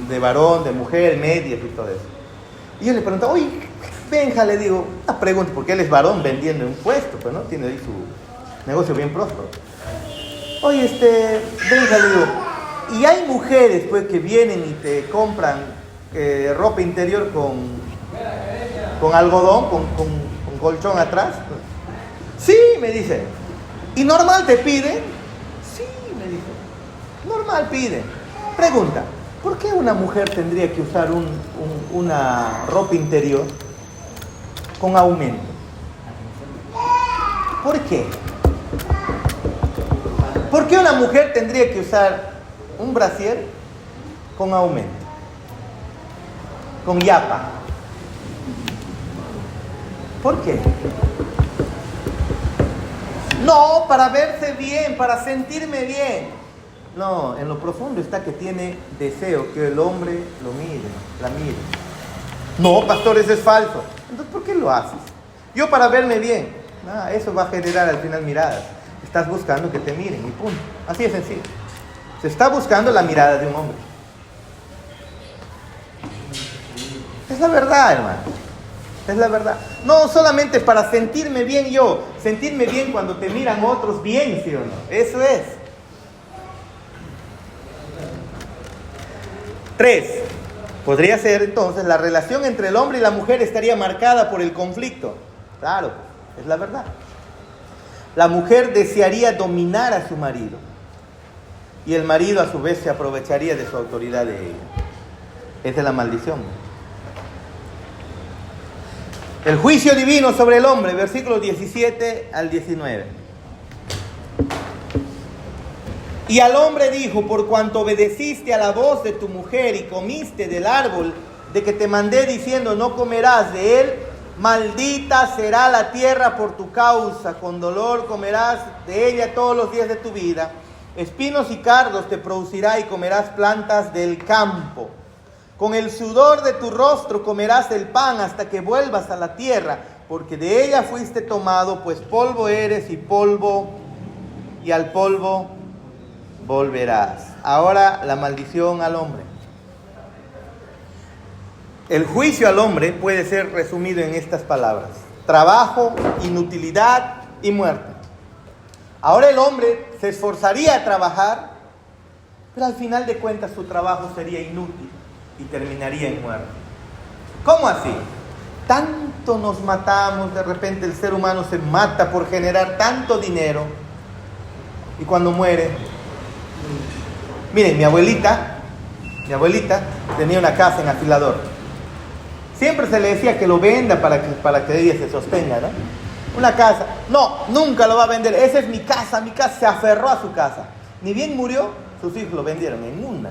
de varón, de mujer, medias y todo eso. Y yo le preguntaba, oye, Benja, le digo, una pregunta, porque él es varón vendiendo en un puesto, pues no, tiene ahí su negocio bien próspero. Oye, Benja, le digo, y hay mujeres pues que vienen y te compran ropa interior con algodón, con colchón atrás. Sí, me dice. ¿Y normal te piden? Sí, me dice. Normal piden. Pregunta, ¿por qué una mujer tendría que usar una ropa interior con aumento? ¿Por qué? ¿Por qué una mujer tendría que usar un brasier con aumento? Con yapa. ¿Por qué? No, para verse bien, para sentirme bien. No, en lo profundo está que tiene deseo que el hombre lo mire, la mire. No, pastor, eso es falso. Entonces, ¿por qué lo haces? Yo para verme bien. Eso va a generar al final miradas. Estás buscando que te miren y punto. Así de sencillo. Se está buscando la mirada de un hombre. Es la verdad, hermano. Es la verdad. No solamente para sentirme bien yo, sentirme bien cuando te miran otros bien, ¿sí o no? Eso es. 3. Podría ser entonces la relación entre el hombre y la mujer estaría marcada por el conflicto. Claro, es la verdad. La mujer desearía dominar a su marido y el marido a su vez se aprovecharía de su autoridad de ella. Esa es la maldición. El juicio divino sobre el hombre, versículos 17 al 19. Y al hombre dijo, por cuanto obedeciste a la voz de tu mujer y comiste del árbol de que te mandé diciendo, no comerás de él, maldita será la tierra por tu causa, con dolor comerás de ella todos los días de tu vida. Espinos y cardos te producirá y comerás plantas del campo. Con el sudor de tu rostro comerás el pan hasta que vuelvas a la tierra, porque de ella fuiste tomado, pues polvo eres y al polvo volverás. Ahora la maldición al hombre. El juicio al hombre puede ser resumido en estas palabras: trabajo, inutilidad y muerte. Ahora el hombre se esforzaría a trabajar, pero al final de cuentas su trabajo sería inútil y terminaría en muerte. ¿Cómo así? Tanto nos matamos, de repente el ser humano se mata por generar tanto dinero y cuando muere... Miren, mi abuelita tenía una casa en Afilador. Siempre se le decía que lo venda para que ella se sostenga, ¿no? Una casa. No, nunca lo va a vender. Esa es mi casa. Se aferró a su casa. Ni bien murió, sus hijos lo vendieron en una.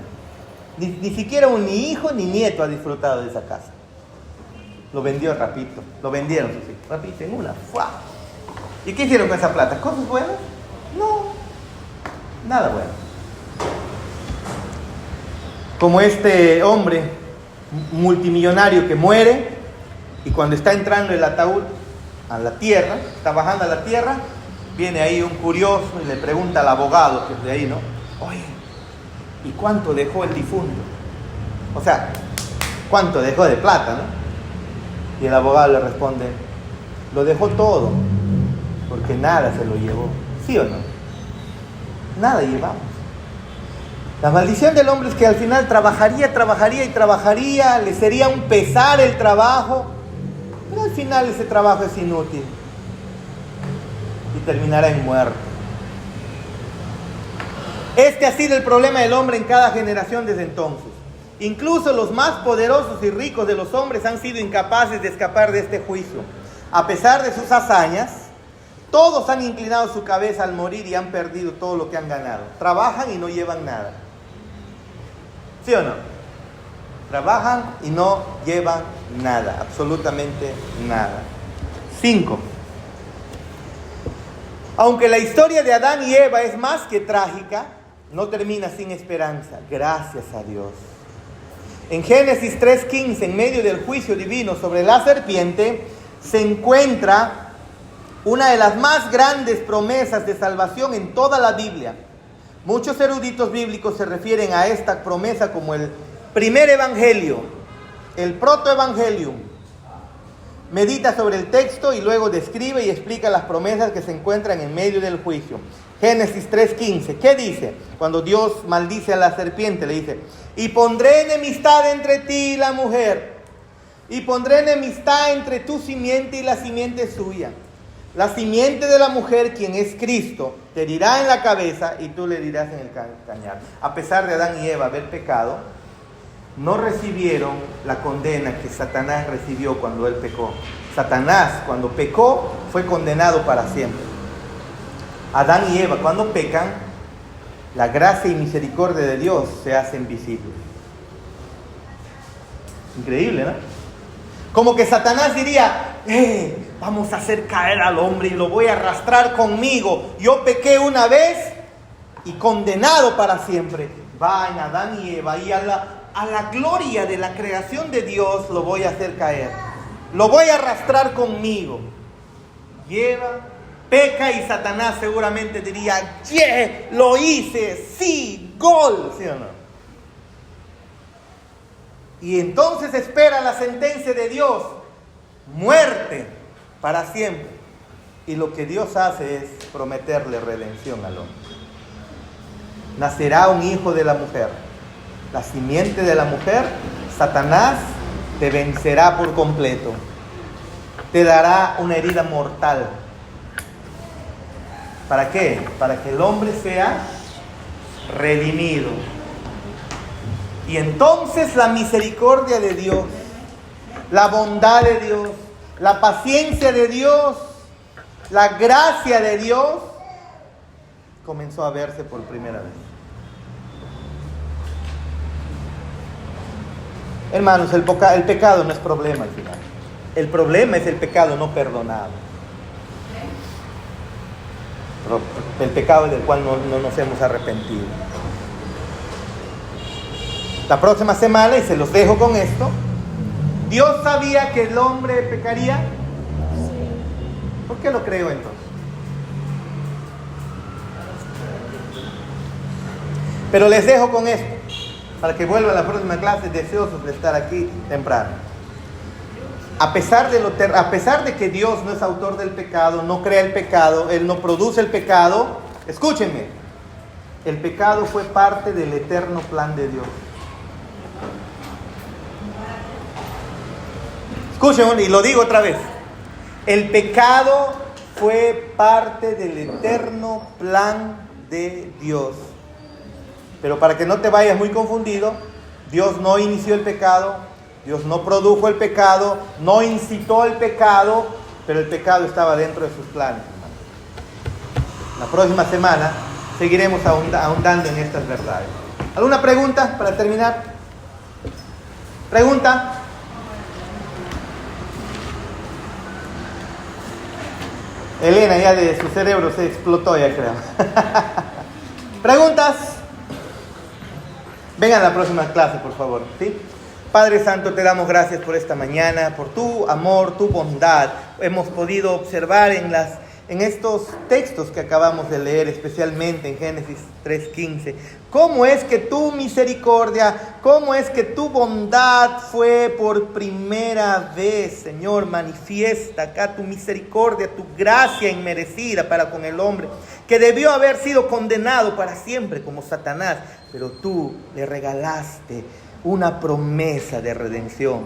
Ni siquiera ni hijo ni nieto ha disfrutado de esa casa. Lo vendió rapidito. Lo vendieron sus hijos. Rapidito, en una. ¡Fua! ¿Y qué hicieron con esa plata? ¿Cosas buenas? No. Nada bueno. Como este hombre multimillonario que muere y cuando está entrando el ataúd a la tierra, está bajando a la tierra, viene ahí un curioso y le pregunta al abogado que es de ahí, ¿no? Oye, ¿y cuánto dejó el difunto? O sea, ¿cuánto dejó de plata, no? Y el abogado le responde, lo dejó todo, porque nada se lo llevó. ¿Sí o no? Nada llevamos. La maldición del hombre es que al final trabajaría, le sería un pesar el trabajo, pero al final ese trabajo es inútil y terminará en muerte. Este ha sido el problema del hombre en cada generación desde entonces. Incluso los más poderosos y ricos de los hombres han sido incapaces de escapar de este juicio. A pesar de sus hazañas, todos han inclinado su cabeza al morir y han perdido todo lo que han ganado. Trabajan y no llevan nada. ¿Sí o no? Trabajan y no llevan nada, absolutamente nada. 5. Aunque la historia de Adán y Eva es más que trágica, no termina sin esperanza, gracias a Dios. En Génesis 3:15, en medio del juicio divino sobre la serpiente, se encuentra una de las más grandes promesas de salvación en toda la Biblia. Muchos eruditos bíblicos se refieren a esta promesa como el primer evangelio, el protoevangelium. Medita sobre el texto y luego describe y explica las promesas que se encuentran en medio del juicio. Génesis 3:15, ¿qué dice? Cuando Dios maldice a la serpiente, le dice: y pondré enemistad entre ti y la mujer, y pondré enemistad entre tu simiente y la simiente suya. La simiente de la mujer, quien es Cristo, te herirá en la cabeza y tú le herirás en el calcañar. A pesar de Adán y Eva haber pecado, no recibieron la condena que Satanás recibió cuando él pecó. Satanás, cuando pecó, fue condenado para siempre. Adán y Eva, cuando pecan, la gracia y misericordia de Dios se hacen visibles. Increíble, ¿no? Como que Satanás diría: vamos a hacer caer al hombre y lo voy a arrastrar conmigo. Yo pequé una vez y condenado para siempre. Va en Adán y Eva y a la gloria de la creación de Dios lo voy a hacer caer. Lo voy a arrastrar conmigo. Y Eva peca y Satanás seguramente diría: ¡yeah! Lo hice, sí, gol, ¿sí o no? Y entonces espera la sentencia de Dios: muerte para siempre. Y lo que Dios hace es prometerle redención al hombre. Nacerá un hijo de la mujer. La simiente de la mujer, Satanás, te vencerá por completo. Te dará una herida mortal. ¿Para qué? Para que el hombre sea redimido. Y entonces la misericordia de Dios, la bondad de Dios, la paciencia de Dios, la gracia de Dios comenzó a verse por primera vez. Hermanos, el pecado no es problema al final. El problema es el pecado no perdonado. El pecado del cual no nos hemos arrepentido. La próxima semana, y se los dejo con esto: ¿Dios sabía que el hombre pecaría? ¿Por qué lo creó entonces? Pero les dejo con esto, para que vuelvan a la próxima clase deseosos de estar aquí temprano. A pesar de que Dios no es autor del pecado, no crea el pecado, Él no produce el pecado, escúchenme, el pecado fue parte del eterno plan de Dios. Escuchen, y lo digo otra vez: el pecado fue parte del eterno plan de Dios. Pero para que no te vayas muy confundido, Dios no inició el pecado, Dios no produjo el pecado, no incitó el pecado, pero el pecado estaba dentro de sus planes. La próxima semana seguiremos ahondando en estas verdades. ¿Alguna pregunta para terminar? ¿Pregunta? Elena ya de su cerebro se explotó, ya creo. ¿Preguntas? Vengan a la próxima clase, por favor, ¿sí? Padre Santo, te damos gracias por esta mañana, por tu amor, tu bondad. Hemos podido observar en estos textos que acabamos de leer, especialmente en Génesis 3:15, cómo es que tu misericordia, cómo es que tu bondad fue por primera vez, Señor, manifiesta acá tu misericordia, tu gracia inmerecida para con el hombre, que debió haber sido condenado para siempre como Satanás, pero tú le regalaste una promesa de redención.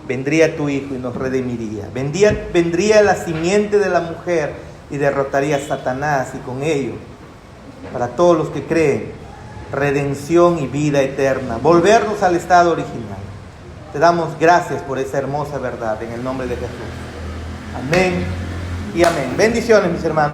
Vendría tu Hijo y nos redimiría. Vendría la simiente de la mujer y derrotaría a Satanás, y con ello, para todos los que creen, redención y vida eterna, volvernos al estado original. Te damos gracias por esa hermosa verdad en el nombre de Jesús. Amén y amén. Bendiciones, mis hermanos.